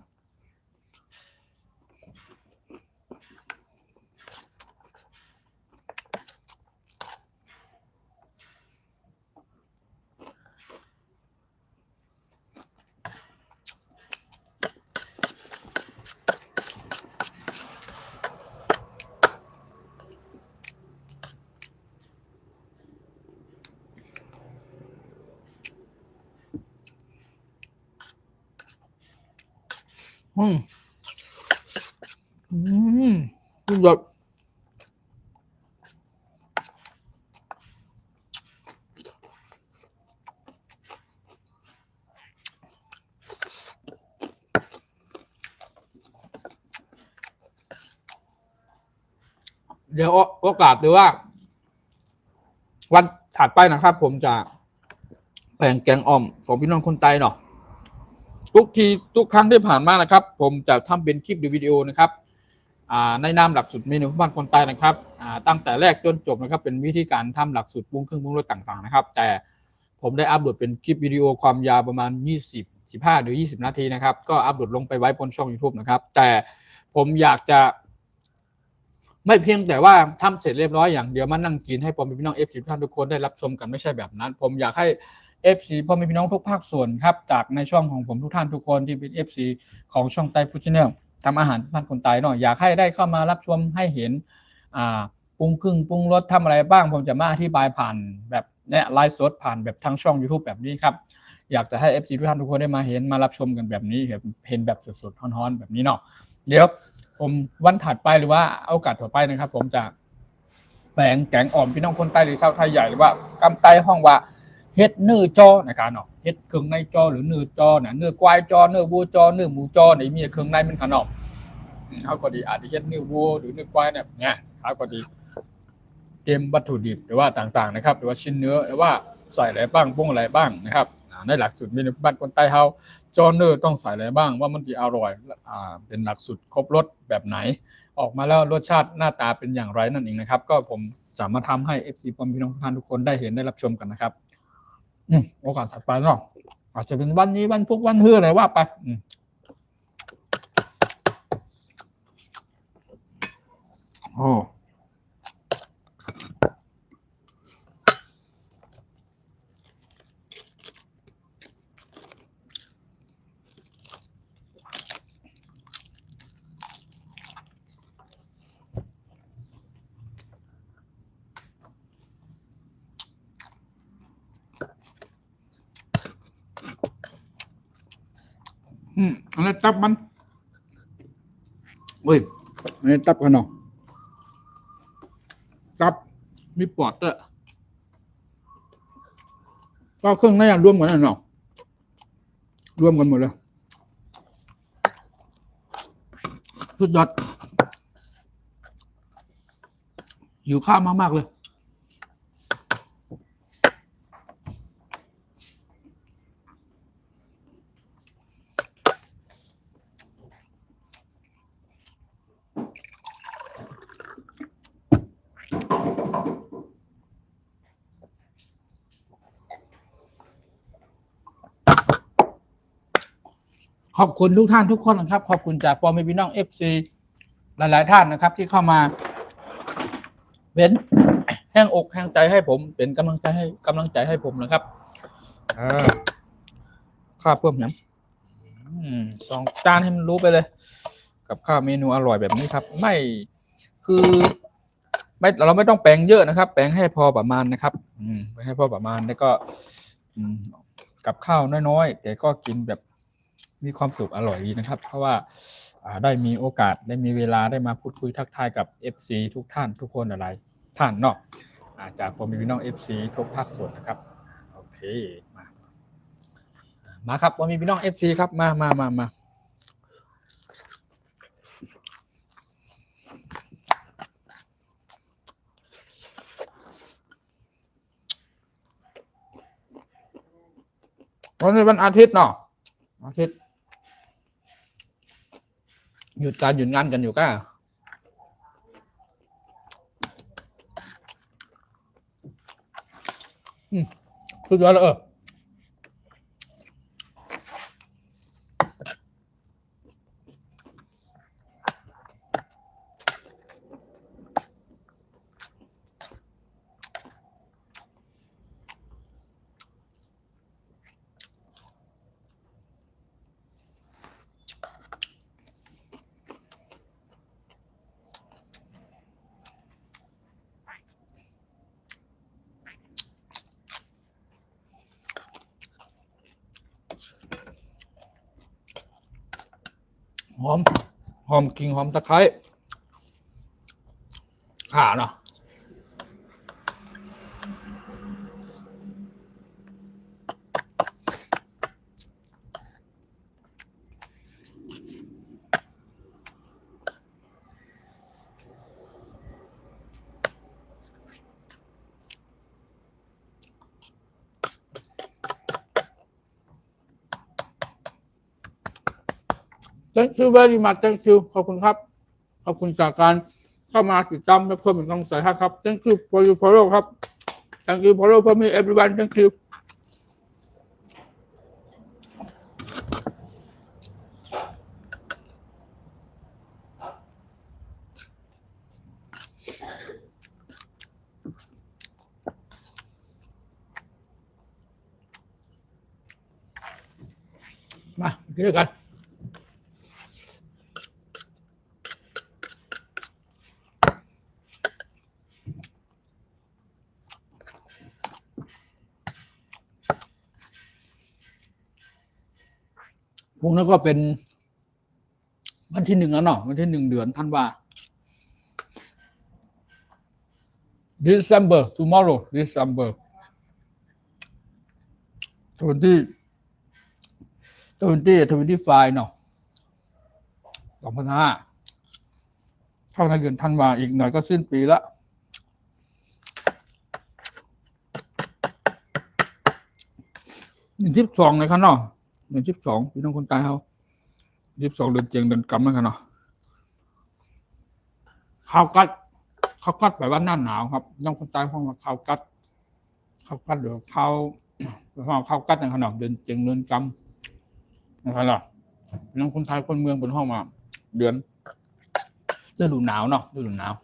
สุดยอดเดี๋ยวโอกาสหรือว่าวันถัดไปนะครับผมจะแผงแกงอ่อมของพี่น้องคนไทยเนาะทุกครั้งที่ผ่านมานะครับผมจะทำเป็นคลิปหรือวิดีโอนะครับในนามหลักสูตรเมนูบ้านคนใต้นะครับตั้งแต่แรกจนจบนะครับเป็นวิธีการทำหลักสูตรปรุงเครื่องปรุงรสต่างๆนะครับแต่ผมได้อัปโหลดเป็นคลิปวิดีโอความยาวประมาณ15หรือ20นาทีนะครับก็อัปโหลดลงไปไว้บนช่อง YouTube นะครับแต่ผมอยากจะไม่เพียงแต่ว่าทำเสร็จเรียบร้อยอย่างเดียวมานั่งกินให้พ่อแม่พี่น้อง FC ทุกท่านทุกคนได้รับชมกันไม่ใช่แบบนั้นผมอยากให้ FC พ่อแม่พี่น้องทุกภาคส่วนครับจากในช่องของผมทุกท่านทุกคนที่เป็น FC ของช่องไต้ฟู้ดชาแนลทำอาหารบ้านคนไต้หน่อยอยากให้ได้เข้ามารับชมให้เห็นปรุงปรุงรสทำอะไรบ้างผมจะมาอธิบายผ่านแบบเนี่ยไลฟ์สดผ่านแบบทางช่อง YouTube แบบนี้ครับอยากจะให้ FC ทุกท่านทุกคนได้มาเห็นมารับชมกันแบบนี้เห็นแบบสดๆร้อนๆแบบนี้เนาะเดี๋ยวผมวันถัดไปหรือว่าโอกาสต่อไปนะครับผมจะแกงอ่อมพี่น้องคนใต้หรือชาวไทยใหญ่หรือว่ากำไต้ห้องว่าเฮ็ดเนื้อจอนะครับเนาะเฮ็ดเครื่องในจอหรือเนื้อจอเนี่ยเนื้อควายจอเนื้อวัวจอเนื้อหมูจอเนี่ยมีเครื่องในมันขนมเขาก็ดีอาจจะเฮ็ดเนื้อวัวหรือเนื้อควายเนี่ยเขาก็ดีเตรียมวัตถุดิบหรือว่าต่างๆนะครับหรือว่าชิ้นเนื้อหรือว่าใส่อะไรบ้างปรุงอะไรบ้างนะครับในหลักสูตรเมนูบ้านคนใต้เฮาจอเนื้อต้องใส่อะไรบ้างว่ามันจะอร่อยเป็นหลักสูตรครบรสแบบไหนออกมาแล้วรสชาติหน้าตาเป็นอย่างไรนั่นเองนะครับก็ผมจะมาทำให้ FC พี่น้องทุกคนได้เห็นได้รับชมกันนะครับโอกาสถัดไปเนาะอาจจะเป็นวันนี้วันพุธวันฮื้ออะไรว่าไปโอ้ อันนี้ตับมันเฮ้ยอันนี้ตับกันเนาะตับมีปอดด้วยก็เครื่องในรวมกันเนาะรวมกันหมดเลยสุดยอดหิวข้าวมากๆเลยขอบคุณทุกท่านทุกคนนะครับขอบคุณจากพ่อแม่พี่น้อง FC หลายๆท่านนะครับที่เข้ามาเป็นแห้งอกแห้งใจให้ผมเป็นกำลังใจให้ผมนะครับข้าวเพิ่มน้ำ2 จานให้มันรู้ไปเลยกับข้าวเมนูอร่อยแบบนี้ครับไม่คือไม่เราไม่ต้องแปลงเยอะนะครับแปลงให้พอประมาณนะครับไปให้พอประมาณแล้วก็กับข้าวน้อยๆแต่ก็กินแบบมีความสุขอร่อยดีนะครับเพราะว่าได้มีโอกาสได้มีเวลาได้มาพูดคุยทักทายกับ FC ทุกท่านทุกคนอะไรท่านเนาะจากผมมีพี่น้อง FC ทุกภาคส่วนนะครับโอเคมาครับผมมีพี่น้อง FC ครับมาวันนี้วันอาทิตย์เนาะอาทิตย์หยุดการหยุดงานกันอยู่ก็สุดยอดเลยหอมกิ่งหอมตะไคร้ข่าเนาะthank you very much thank you ขอบคุณครับขอบคุณจากการเข้ามาติดตามและเพิ่มเป็นกำลังใจให้ครับ thank you for your follow ครับ thank you follow for me everyone thank you มากินด้วยกันพวกนั้นก็เป็นวันที่1แล้วเนาะวันที่1 เดือนธันวา December tomorrow December 25เนาะ2005เข้าในเดือนธันวาอีกหน่อยก็สิ้นปีละ12นะครับเนาะ12พี่น้องคนตายเขา12เดือนเจียงเดือนกำนะครับเนาะข้าวกัดแปลว่าหน้าหนาวครับน้องคนตายห้องข้าวกัดหรือข้าวกัดนะครับเนาะเดือนเจียงเดือนกำนะครับเนาะน้องคนไทยคนเมืองบนห้องมาเดือนฤดูหนาวเนาะฤดูหนาว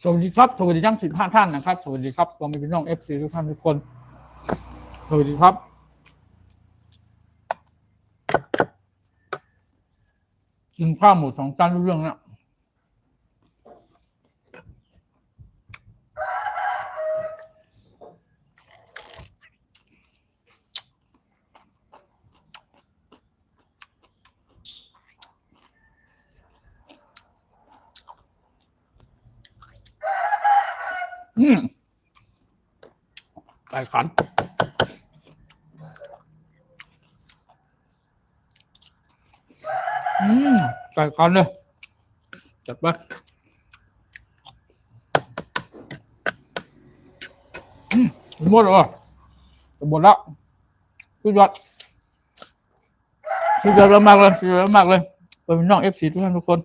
สวัสดีครับสวัสดีทั้ง15ท่านนะครับสวัสดีครับพ่อแม่พี่น้อง FC ทุกท่านทุกคนสวัสดีครับกินข้าวหมู2 จานรู้เรื่องนะไก่ขันไก่ขันเลยจัดไปหมดแล้วจะหมดแล้วสุดยอดมากเลยสุดยอดมากเลยเป็นพี่น้อง FC ทุกท่านทุกคน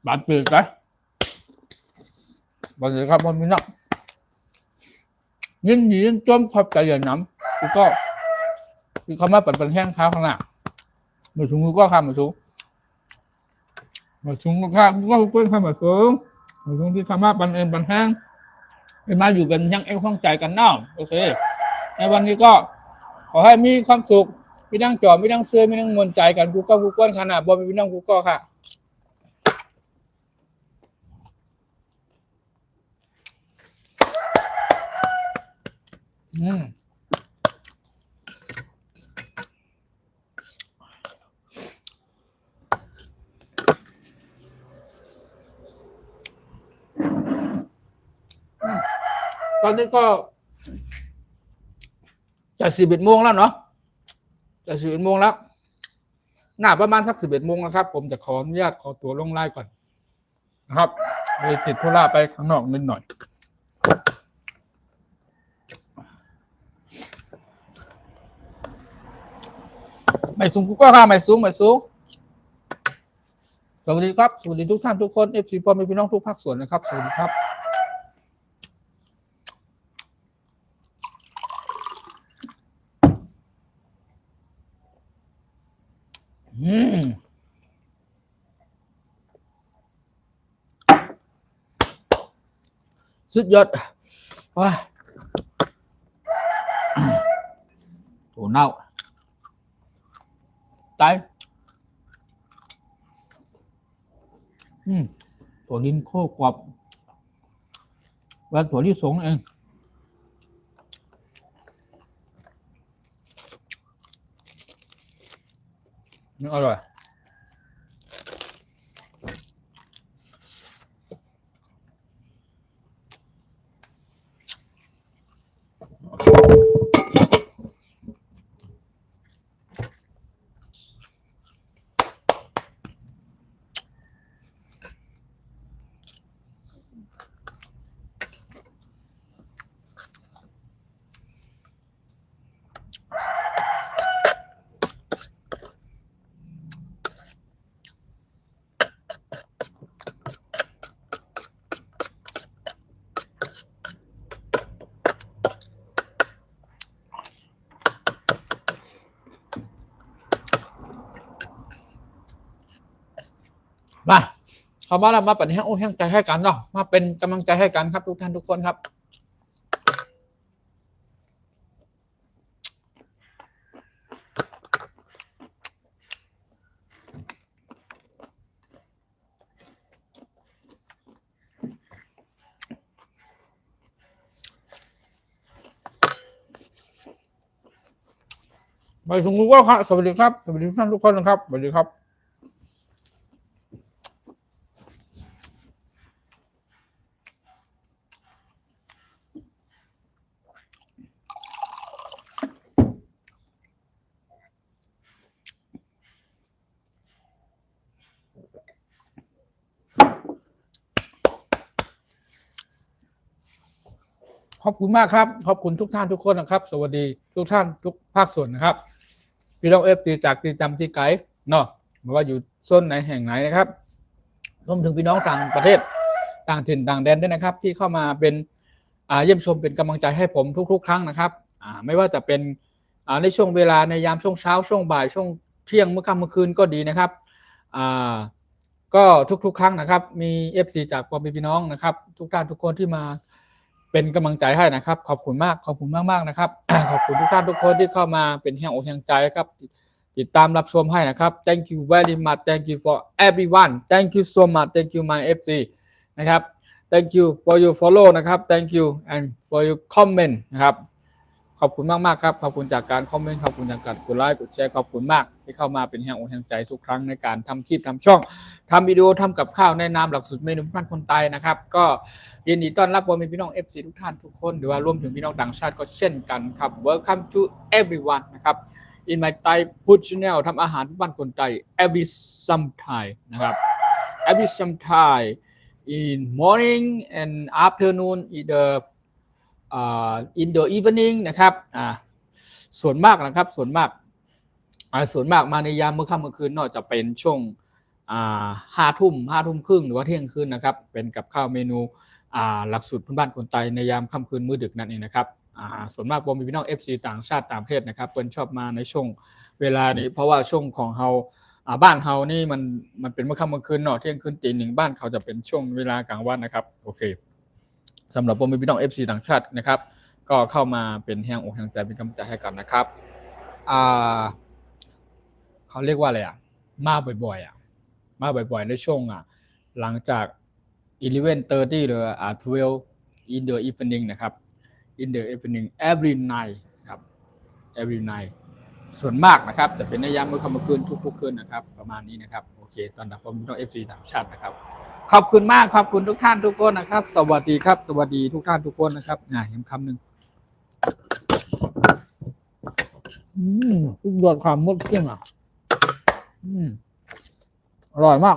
บ้านเปิดกันบ้านเปิดครับพี่น้องยินดีจมขอบใจอย่างน้ำคือก็คือเขามาเป็นแห้งข้าวข้างหน้ามาชุงก็ข้ามมาชุงก็ข้ามก็เพื่อนข้ามมาชุงที่เขามาเป็นแห้งเป็นมาอยู่เป็นยังเอวข้องใจกันเนาะโอเคในวันนี้ก็ขอให้มีความสุขไม่นั่งจอดไม่นั่งเสื้อไม่นั่งมวนใจกันกูก้นขนาดบอลไม่นั่งกูก็ค่ะตอนนี้ก็จะ11 โมงแล้วเนาะจะ11 โมงแล้วหน้าประมาณสัก11 โมงนะครับผมจะขออนุญาตขอตัวลงไลน์ก่อนนะครับเลยติดธุระไปข้างนอกนิดหน่อยไม่สูงกูก็ค่ะไม่สูงสวัสดีครับสวัสดีทุกท่านทุกคน FC พ่อแม่พี่น้องทุกภาคส่วนนะครับสวัสดีครับสุดยอดว้าโหเน่าตายถั่วลิ้นโคกรอบและถั่วลิสงเองนี่อร่อยมาเขามาแล้วมาเป็นแห้งแห้งใจให้กันเนาะมาเป็นกำลังใจให้กันครับทุกท่านทุกคนครับไปสูงกูก็ค่ะสวัสดีครับสวัสดีทุกท่านทุกคนนะครับสวัสดีครับขอบคุณมากครับขอบคุณทุกท่านทุกคนนะครับสวัสดีทุกท่านทุกภาคส่วนนะครับพี่น้อง FC จากที่จำที่ไกลเนาะไม่ว่าอยู่โซนไหนแห่งไหนนะครับรวมถึงพี่น้องต่างประเทศต่างถิ่นต่างแดนด้วยนะครับที่เข้ามาเป็นเยี่ยมชมเป็นกำลังใจให้ผมทุกๆครั้งนะครับไม่ว่าจะเป็นในช่วงเวลาในยามช่วงเช้าช่วงบ่ายช่วงเที่ยงเมื่อค่ำเมื่อคืนก็ดีนะครับ ก็ทุกๆครั้งนะครับมี FC จากพ่อแม่พี่น้องนะครับทุกท่านทุกคนที่มาเป็นกำลังใจให้นะครับขอบคุณมากขอบคุณมากๆนะครับ ขอบคุณทุกท่านทุกคนที่เข้ามาเป็นแห่งอกแห่งใจครับติดตามรับชมให้นะครับ thank you very much thank you for everyone thank you so much thank you my FC นะครับ thank you for your follow นะครับ thank you and for your comment นะครับขอบคุณมากๆครับขอบคุณจากการคอมเมนต์ขอบคุณจากการกดไลค์กดแชร์ขอบคุณมากที่เข้ามาเป็นแห่งอกแห่งใจทุกครั้งในการทำคลิปทำช่องทำวิดีโอทำกับข้าวในนามหลักสูตรเมนูบ้านคนไทยนะครับก็ยินดีต้อนรับพ่อแม่พี่น้อง FC ทุกท่านทุกคนหรือว่ารวมถึงพี่น้องต่างชาติก็เช่นกันครับ Welcome to everyone นะครับ In my Thai food channel ทำอาหารบ้านคนไทย every some Thai นะครับ every some Thai in morning and afternoon either in the evening นะครับส่วนมากนะครับส่วนมากมาในยามเมื่อค่ำเมื่อคืนนอกจากเป็นช่วง5 ทุ่มครึ่งหรือว่าเที่ยงคืนนะครับเป็นกับข้าวเมนูหลักสูตรพื้นบ้านคนไทยในยามค่ำคืนมื้อดึกนั่นเองนะครับส่วนมากผมมีพี่น้อง FC ต่างชาติต่างประเทศนะครับเพิ่นชอบมาในช่วงเวลานี้เพราะว่าช่วงของเฮาบ้านเฮานี่มันเป็นเมื่อค่ำเมื่อคืนเนาะเที่ยงคืนตี 1บ้านเขาจะเป็นช่วงเวลากลางวันนะครับโอเคสำหรับผมมีพี่น้อง FC ต่างชาตินะครับก็เข้ามาเป็นแห่งอกแห่งใจเป็นกำลังใจให้กันนะครับเขาเรียกว่าอะไรมาบ่อยๆในช่วงหลังจาก 11:30 หรือ12 in the evening นะครับ in the evening every night ครับ every night ส่วนมากนะครับจะเป็นในยามเมื่อค่ำเมื่อคืนทุกคืนนะครับประมาณนี้นะครับโอเคตอนรับผมพี่น้อง FC ต่างชาตินะครับขอบคุณมากขอบคุณทุกท่านทุกคนนะครับสวัสดีครับสวัสดีทุกท่านทุกคนนะครับเห็นคำหนึ่งทุกยอดความมดเที่ยงอร่อยมาก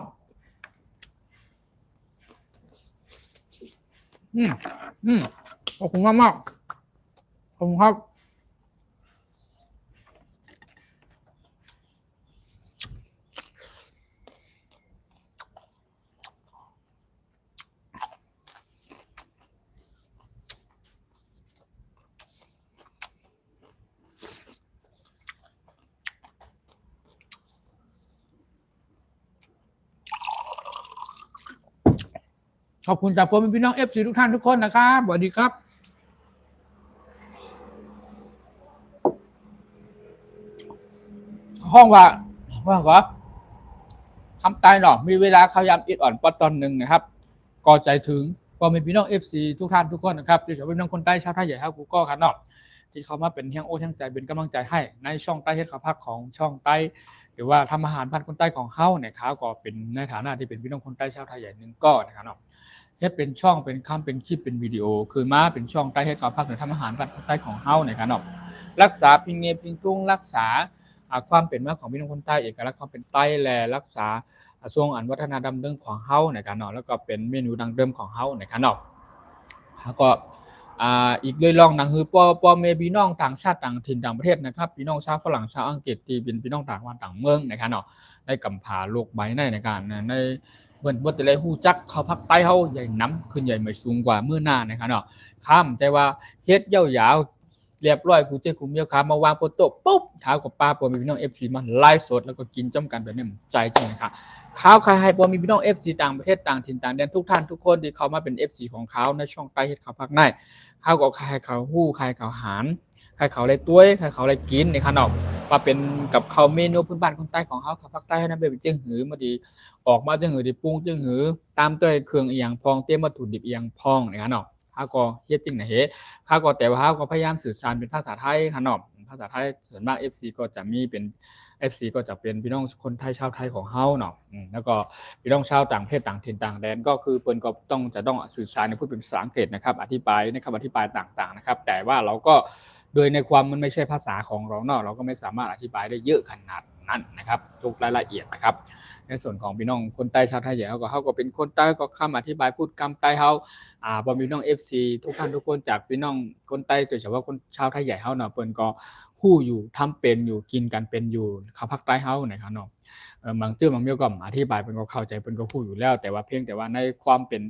ขอบคุณมากขอบคุณครับขอบคุณจากพ่อแม่พี่น้อง FC ทุกท่านทุกคนนะครับสวัสดีครับห้องว่าก็ทำตายหนอมีเวลาขยำอิดอ่อนปอตอนหนึ่งนะครับก่อใจถึงพ่อแม่พี่น้อง FC ทุกท่านทุกคนนะครับที่ชาวพี่น้องคนใต้ชาวไทยใหญ่ครับกูก็ครับเนาะที่เขามาเป็นแห่งโอ้แห่งใจเป็นกำลังใจให้ในช่องใต้เฮ็ดข้าวผักของช่องใต้หรือว่าทำอาหารบ้านคนใต้ของเฮาเนี่ยครับก็เป็นในฐานะที่เป็นพี่น้องคนใต้ชาวไทยใหญ่หนึ่งก็นะครับเนาะเฮ็ดเป็นช่องเป็นคำเป็นคลิปเป็นวิดีโอคือมาเป็นช่องใต้เฮ็ดข้าวผักหรือทำอาหารบ้านคนใต้ของเฮาเนี่ยครับเนาะรักษาพิงเงพิงตุ้งรักษาความเป็นมาของพี่น้องคนใต้เอกลักษณ์ความเป็นใต้แลรักษาช่วงอันวัฒนธรรมเรื่องของเฮาในการเนาะแล้วก็เป็นเมนูดังเดิมของเฮาในการเนาะแล้วก็อีกเลยลองหนังคือปอเมพี่น้องต่างชาติต่างถิ่นต่างประเทศนะครับพี่น้องชาวฝรั่งชาวอังกฤษที่เป็นพี่น้องต่างวันต่างเมืองในการเนาะได้กำพาโลกใบในการในเบิ่นแต่ละฮู้จักเขาภาคใต้เฮาใหญ่น้ำขึ้นใหญ่ไม่สูงกว่ามื้อหน้าในการเนาะข้ามแต่ว่าเฮ็ดยาวๆเรียบร้อยกูเจ้กูเมียวขามาวางบนโต๊ะปุ๊บเท้ากับป้าปอมีพี่น้อง FC มาไลฟ์สดแล้วก็กินจ้ำกันแบบนี้ใจจริงนะครับข่าวใครให้ปอมีพี่น้อง FC ต่างประเทศต่างถิ่นต่างแดนทุกท่านทุกคนที่เข้ามาเป็น FC ของเขาในช่องใต้เฮ็ดข่าวภาคในเขาก็ใครเขาฮู้ใครเขาหารใครเขาอะไรต้วยใครเขาอะไรกินในขนมว่าเป็นกับข้าวเมนูพื้นบ้านคนใต้ของเขาภาคใต้นั้นเป็นจึงหือมาดีออกมาจึงหือได้ปรุงจึงหือตามด้วยเครื่องอีหยังพองเตรียมวัตถุดิบอีหยังพองในขนมเขาก็เฮ็ดจริงนะเฮ็ดเขาก็แต่ว่าเขาก็พยายามสื่อสารเป็นภาษาไทยขนมภาษาไทยส่วนมาก FC ก็จะมีเป็น FC ก็จะเป็นพี่น้องคนไทยชาวไทยของเฮาเนาะแล้วก็พี่น้องชาวต่างประเทศต่างถิ่นต่างแดนก็คือเพิ่นก็ต้องสื่อสารในพูดเป็นภาษาอังกฤษนะครับอธิบายในคำอธิบายต่างๆนะครับแต่ว่าเราก็โดยในความมันไม่ใช่ภาษาของเราเนาะเราก็ไม่สามารถอธิบายได้เยอะขนาดนั้นนะครับทุกรายละเอียดนะครับในส่วนของพี่น้องคนใต้ชาวไทยใหญ่เขาก็เป็นคนใต้ก็คำอธิบายพูดคำใต้เฮาบ่มีน้อง FC ทุกท่านทุกคนจากพี่น้องคนใต้โดยเฉพาะคนชาวไทยใหญ่เฮาเนาะเพิ่นก็ฮู้อยู่ทำเป็นอยู่กินกันเป็นอยู่เขาภาคใต้เฮานะครับเนาะบางตื้อบางเมียวก็อธิบายเพิ่นก็เข้าใจเพิ่นก็ฮู้อยู่แล้วแต่ว่าเพียงแต่ว่าในความเป็น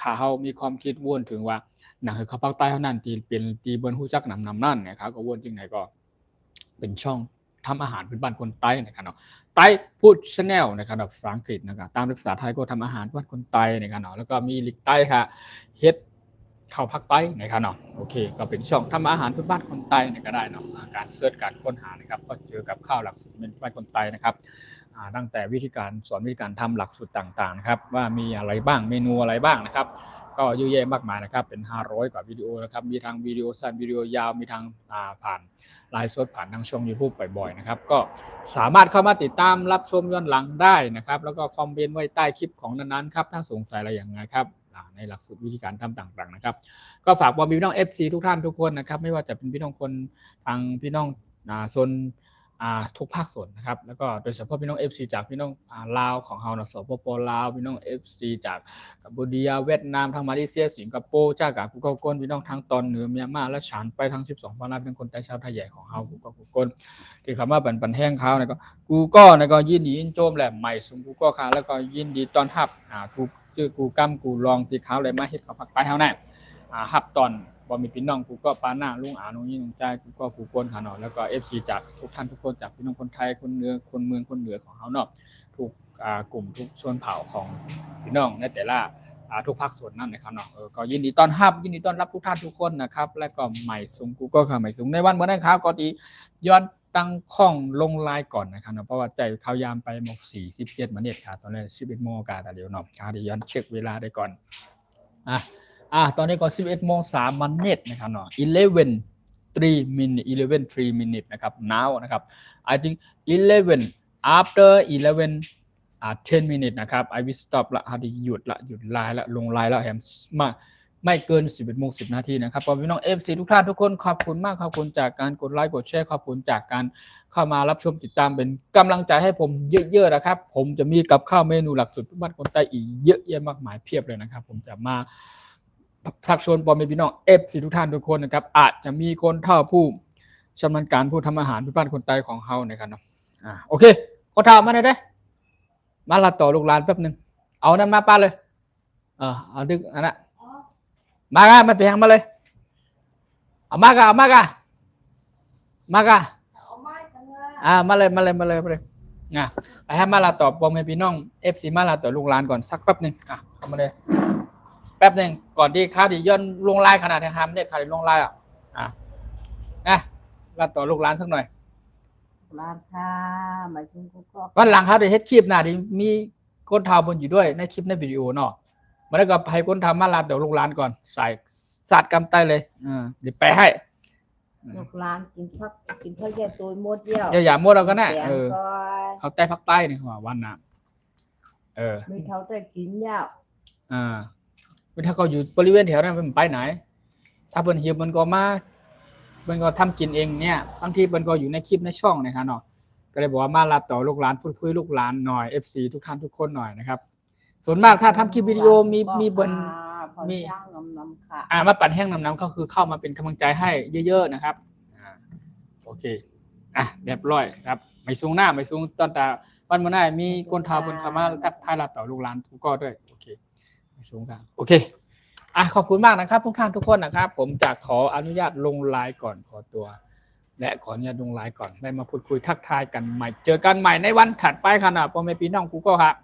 ขาเฮามีความคิดวนถึงว่าหนังคือเขาภาคใต้เท่านั้นที่เป็นที่เบิ่นฮู้จักนำนั่นนะครับก็วนจริงไหนก็เป็นช่อง ทำอาหารพื้นบ้านคนใต้นะครับเนาะไต้พูดชาแนลนะครับภาษาอังกฤษนะครับตามภาษาไทยก็ทำอาหารพื้นบ้านคนใต้นะครับเนาะแล้วก็มีลิกใต้ค่ะเฮ็ดข้าวภาคใต้นะครับเนาะโอเคก็เป็นช่องทำอาหารพื้นบ้านคนใต้ก็ได้เนาะการเสิร์ชการค้นหานะครับก็เจอกับข้าวหลักสูตรเป็นบ้านคนใต้นะครับตั้งแต่วิธีการสอนวิธีการทำหลักสูตรต่างๆนะครับว่ามีอะไรบ้างเมนูอะไรบ้างนะครับก็เยอะแยะมากมายนะครับเป็น500กว่าวิดีโอนะครับมีทางวิดีโอสั้นวิดีโอยาวมีทางผ่านไลฟ์สดผ่านทางช่อง YouTube บ่อยๆนะครับก็สามารถเข้ามาติดตามรับชมย้อนหลังได้นะครับแล้วก็คอมเมนต์ไว้ใต้คลิปของนั้นๆครับถ้าสงสัยอะไรอย่างไรครับในหลักสูตรวิธีการทำต่างๆนะครับก็ฝากบอพี่น้อง FC ทุกท่านทุกคนนะครับไม่ว่าจะเป็นพี่น้องคนทางพี่น้องโซนทุกภาคส่วนนะครับแล้วก็โดยเฉพาะพี่น้อง FC จากพี่น้องลาวของเฮานะสปปลาวพี่น้อง FC จากกัมพูชาเวียดนามทางมาเลเซียสิงคโปร์จากกับกูเกิลก้นพี่น้องทางตอนเหนือเมียนมาและฉานไปทาง12บ้านเป็นคนใต้ชาวไทยใหญ่ของเฮากูก็กูก้นที่คำว่าปันแห้งเขาเนี่ยก็กูก็เนี่ยก็ยินดียินโจมแหละใหม่สูงกูก็ค่ะแล้วก็ยินดีต้อนรับกูชื่อกูกำกูลองที่เขาเลยมาเฮ็ดกับภาคใต้เฮาแน่ฮับตอนบ่มีพี่น้องกูก็ปาหน้าลุงอาลุงยี่ลุงใจกูก็กูก้นขาเนาะแล้วก็ FC จากทุกท่านทุกคนจากพี่น้องคนไทยคนเหนือคนเมืองคนเหนือของเฮาเนาะทุกกลุ่มทุกชนเผ่าของพี่น้องในแต่ละทุกภาคส่วนนั่นนะครับเนาะก็ยินดีต้อนรับทุกท่านทุกคนนะครับและก็ใหม่สูงกูก็ค่ะใหม่สูงในวันเมื่อนั้นครับก็ดีย้อนตั้งข้องลงไลน์ก่อนนะครับเนาะเพราะว่าใจข่าวยามไปหมก47 นาทีครับตอนแรก11 โมงแต่เดี๋ยวเนาะเดี๋ยวย้อนเช็คเวลาได้ก่อนตอนนี้ก็11 โมง 3 นาทีนะครับเนาะ3 minutes นะครับ now นะครับ I think 11 after 11 10 minutes นะครับ I will stop ละหยุดไลน์ละลงไลน์ละแฮมมาไม่เกิน11 โมง 10 นาทีนะครับขอบคุณน้อง FC ทุกท่านทุกคนขอบคุณมากขอบคุณจากการกดไลค์กดแชร์ขอบคุณจากการเข้ามารับชมติดตามเป็นกำลังใจให้ผมเยอะๆนะครับผมจะมีกับข้าวเมนูหลักสูตรบ้านคนใต้อีกเยอะแยะมากมายเพียบเลยนะครับผมจะมาทักชวนปอมเป็นพี่น้อง FC ทุกท่านทุกคนนะครับอาจจะมีคนเท่าผู้ชำนาญการผู้ทำอาหารบ้านคนใต้ของเฮานะครับเนาะโอเคขอถามมาหน่อยได้มาละต่อลูกหลานแป๊บนึงเอานั่นมาป้าเลยเอาดึกอันนั้นมากันมาเพียงมาเลยเอามากะมาเลยมาเลยไปให้มาละต่อปอมเป็นพี่น้อง FC มาละต่อลูกหลานก่อนสักแป๊บนึงเข้ามาเลยแป๊บนึงก่อนที่ข้าวดิย้อนลงไลน์ขนาดทำเนี่ยข้าวดิลงไลน์ละต่อลูกหลานสักหน่อยร้านค้ามาชิมกุ๊กก็วันหลังครับเดี๋ยวเฮ็ดคลิปนะที่มีคนทำบนอยู่ด้วยในคลิปในวิดีโอเนาะมาแล้วก็ให้คนทำมาลาเดี๋ยวลูกหลานก่อนใส่สัตว์กำไตเลยเดี๋ยวแปะให้ลูกหลานกินข้าวแย่ตัวมดเยี่ยวอย่าหมดเราก็ได้เขาใต้ภาคใต้นี่ว่าวันน่ะมีเขาแต่กินเยี่ยวถ้าเขาอยู่บริเวณแถวนั้นมันไปไหนถ้าเพิ่นหิวมันก็มามันก็ทำกินเองเนี่ยบางทีมันก็อยู่ในคลิปในช่องนะครับเนาะก็เลยบอกว่ามาลาต่อลูกหลานพูดคุยลูกหลานหน่อย FC ทุกท่านทุกคนหน่อยนะครับส่วนมากถ้าทำคลิปวิดีโอมีบนมีมาปั่นแห้งน้ำก็คือเข้ามาเป็นกำลังใจให้เยอะๆนะครับโอเคเรียบร้อยครับไม่สูงหน้าไม่สูงตอนแต่วันเมื่อไหร่มีคนทาบนคามาทักทายลาต่อลูกหลานทุกก็ด้วยโอเคไม่สูงครับโอเคขอบคุณมากนะครับทุกท่านทุกคนนะครับผมจะขออนุญาตลงไลน์ก่อนขอตัวและขออนุญาตลงไลน์ก่อนได้มาพูดคุยทักทายกันใหม่เจอกันใหม่ในวันถัดไปครับพ่อแม่พี่น้องกูก็ครับ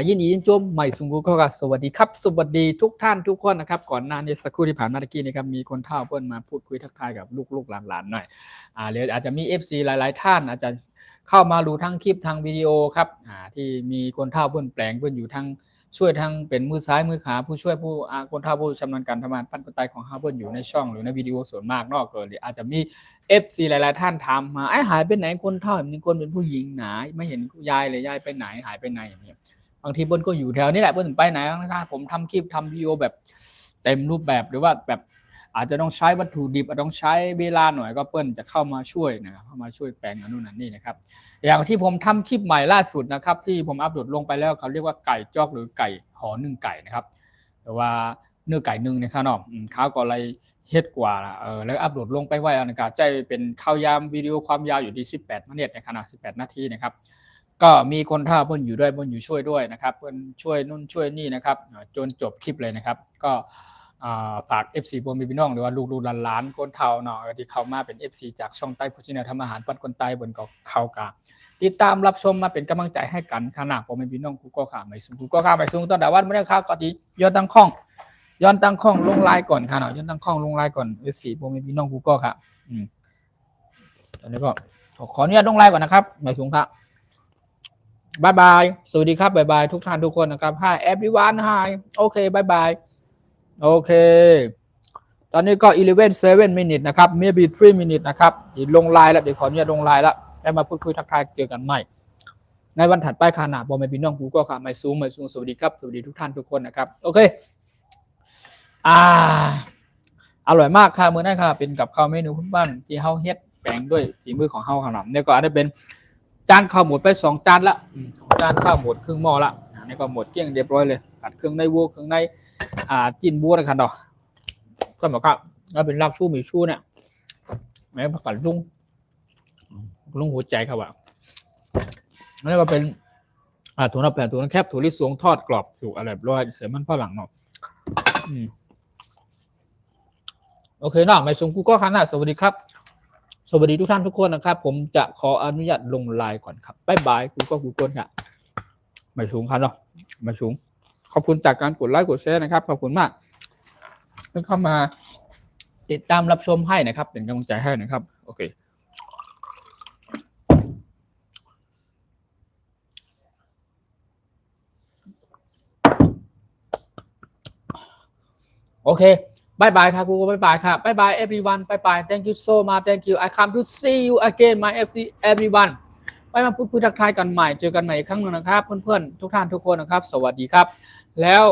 ยินดียินชมใหม่สุงกูก็ครับสวัสดีครับสวัสดีทุกท่านทุกคนนะครับก่อนหน้านี้สักครู่ที่ผ่านมาตะกี้นะครับมีคนเท่าเพิ่นมาพูดคุยทักทายกับลูกหลานหน่อยเดี๋ยวอาจจะมี FC หลายๆท่านอาจจะเข้ามาดูทั้งคลิปทางวิดีโอครับที่มีคนเท่าเพิ่นแปลงเพิ่นอยู่ทั้งช่วยทั้งเป็นมือซ้ายมือขวาผู้ช่วยผู้คนเท่าผู้ชำนาญการทำงานปั้นคนใต้ของเฮาเพิ่นอยู่ในช่องหรือในวิดีโอส่วนมากนอกเกินอาจจะมี FC หลายๆท่านถามมาหายไปไหนคนเท่ามีคนเป็นผู้หญิงหนาไม่เห็นยายเลยยายไปไหนหายไปไหนอย่างเงี้ยบางทีเพิ่นก็อยู่แถวนี้แหละเพิ่นไปไหนนะครับผมทำคลิปทำวิดีโอแบบเต็มรูปแบบหรือว่าแบบอาจจะต้องใช้วัตถุดิบต้องใช้เวลาหน่อยก็เปิ้ลจะเข้ามาช่วยนะครับเข้ามาช่วยแปลงอันนู้นอันนี้นะครับอย่างที่ผมทำคลิปใหม่ล่าสุดนะครับที่ผมอัปโหลดลงไปแล้วเขาเรียกว่าไก่จอกหรือไก่ห่อนึ่งไก่นะครับหรือว่าเนื้อไก่นึ่งนะครับเนาะข้าวก็อะไรเฮ็ดกว่าแล้วอัปโหลดลงไปไว้นะครับใจเป็นข้าวยามวิดีโอความยาวอยู่ที่18 นาทีในขนาด18 นาทีนะครับก็มีคนท่าเพิ่นอยู่ด้วยเพิ่นอยู่ช่วยด้วยนะครับเพิ่นช่วยนู่นช่วยนี่นะครับจนจบคลิปเลยนะครับก็ ฝาก FC พวกพี่น้องหรือว่าลูกๆหลานๆคนเฒ่าเนาะที่เข้ามาเป็น FC จากช่องใต้ผู้ชแนลทำอาหารปั้นคนใต้บนก็เข้ากะติดตามรับชมมาเป็นกำลังใจให้กันขนาดผมเป็นพี่น้องกูก็ขาไม่สูงกูก็ขาไม่สูงตอนแต่วันไม่ได้ข้าวก็ดีย้อนตั้งข้องลงไลน์ก่อนค่ะเนาะย้อนตั้งข้องลงไลน์ก่อน FC ผมเป็นพี่น้องกูก็ค่ะตอนนี้ก็ขออนุญาตลงไลน์ก่อนนะครับไม่สูงครับบายบายสวัสดีครับบายบายทุกท่านทุกคนนะครับ Hi everyone Hi โอเคบายบายโอเคตอนนี้ก็11 minutes นะครับ maybe 3 minutes นะครับเดี๋ยวลงไลน์แล้วเดี๋ยวขออนุญาตลงไลน์แล้วได้มาพูดคุยทักทายเจอกันใหม่ในวันถัดไปขนาดบอมเป็นพี่น้องกูก็ค่ะไม่ซูมสวัสดีครับสวัสดีทุกท่านทุกคนนะครับโอเคอร่อยมากค่ะมื้อนี้ค่ะเป็นกับข้าวเมนูพื้นบ้านที่เฮาเฮ็ดแปลงด้วยฝีมือของเฮาขนาดนี่ก็อันนี้เป็นจานข้าวหมดไป2 จานละจานข้าวหมดครึ่งหม้อละอันนี้ก็หมดเกลี้ยงเรียบร้อยเลยผัดเครื่องในวัวเครื่องในจิ้นบัวนะครับเนาะก็บอกว่าถ้าเป็นรากชู่มีชู่เนี่ยแม้ผักกาดลุงหัวใจครับว่าอันนี้ก็เป็นถั่วน้ำแผ่นถั่วน้ำแคบถั่วลิสงทอดกรอบสุกอะไรร้อยเสือมันฝรั่งเนาะโอเคเนาะไม่สูงกูก็ขนาดสวัสดีครับสวัสดีทุกท่านทุกคนนะครับผมจะขออนุญาตลงไลน์ก่อนครับบ๊ายบายกูก็กูก้นค่ะไม่สูงครับเนาะไม่สูงขอบคุณจากการกดไลค์กดแชร์นะครับขอบคุณมากที่เข้ามาติดตามรับชมให้นะครับเป็นกำลังใจให้นะครับโอเคโอเคบายบายครับกูก็บายบายครับบายบาย everyone บายบาย thank you so much thank you I come to see you again my FC everyone ไปมาพูดคุยทักทายกันใหม่เจอกันใหม่อีกครั้งนึงนะครับเพื่อนๆทุกท่านทุกคนนะครับสวัสดีครับแล้ว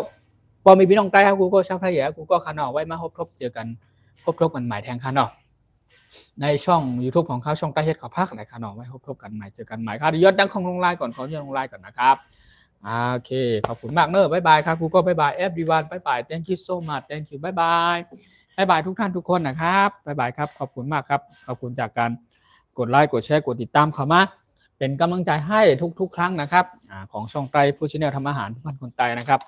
พอมีพี่น้องใต้ครับกูก็ชาวไทยกูก็ขานอไว้มาพบเจอกันพบกันใหม่แทงขานอในช่อง YouTube ของเขาช่องใต้เฮ็ดข่าวภาคไหนขานอไว้พบกันใหม่เจอกันใหม่ครับยอดดังของลงไลน์ก่อนขอลงไลน์ก่อนนะครับโอเคขอบคุณมากเนอะบ๊ายบายครับกูก็บ๊ายบาย everyone บ๊ายบาย thank you so much thank you บ๊ายบายทุกท่านทุกคนนะครับบ๊ายบายครับขอบคุณมากครับขอบคุณจากการกดไลค์กดแชร์กดติดตามเข้ามาเป็นกำลังใจให้ทุกครั้งนะครับของช่องไตรผู้ชแนลทำอาหารทุกท่านคนไตนะครับ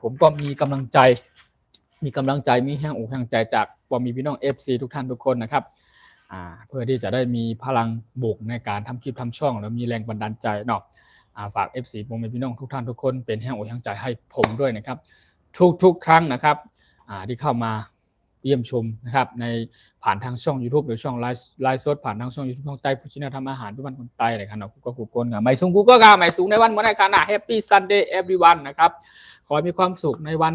ผมก็มีกำลังใจมีแห้งอกแห้งใจจากมีพี่น้อง FC ทุกท่านทุกคนนะครับเพื่อที่จะได้มีพลังบวกในการทำคลิปทำช่องแล้วมีแรงบันดาลใจเนาะฝาก FC ผมเป็นพี่น้องทุกท่านทุกคนเป็นแห้งอกแห้งใจให้ผมด้วยนะครับทุกครั้งนะครับที่เข้ามาเยี่ยมชมนะครับในผ่านทางช่อง YouTube หรือช่องไลฟ์สดผ่านทางช่อง YouTube ช่องใต้ผู้ชแนลทำอาหารทุกวันคนใต้เลยครับเนาะกูกลกับไม่สูงกูก็กาไม่สูงในวันนี้ครับนะ Happy Sunday everyone นะครับขอให้มีความสุขในวัน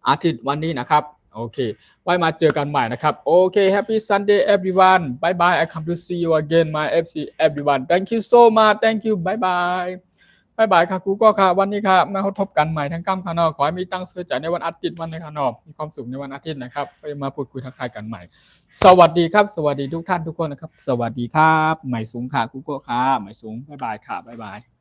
อาทิตย์วันนี้นะครับโอเคไว้มาเจอกันใหม่นะครับโอเค Happy Sunday everyone bye bye I come to see you again my FC everyone thank you so much thank you bye byeบายบายค่ะกูก็ค่ะวันนี้ค่ะมาพบกันใหม่ทั้งค่ำค่ะนอขอให้มีตั้งเสื้อใจในวันอาทิตย์วันในค่ะนอมีความสุขในวันอาทิตย์นะครับไปมาพูดคุยทักทายกันใหม่สวัสดีครับสวัสดีทุกท่านทุกคนนะครับสวัสดีครับใหม่สูงค่ะกูก็ค่ะใหม่สูงบายบายค่ะบายบาย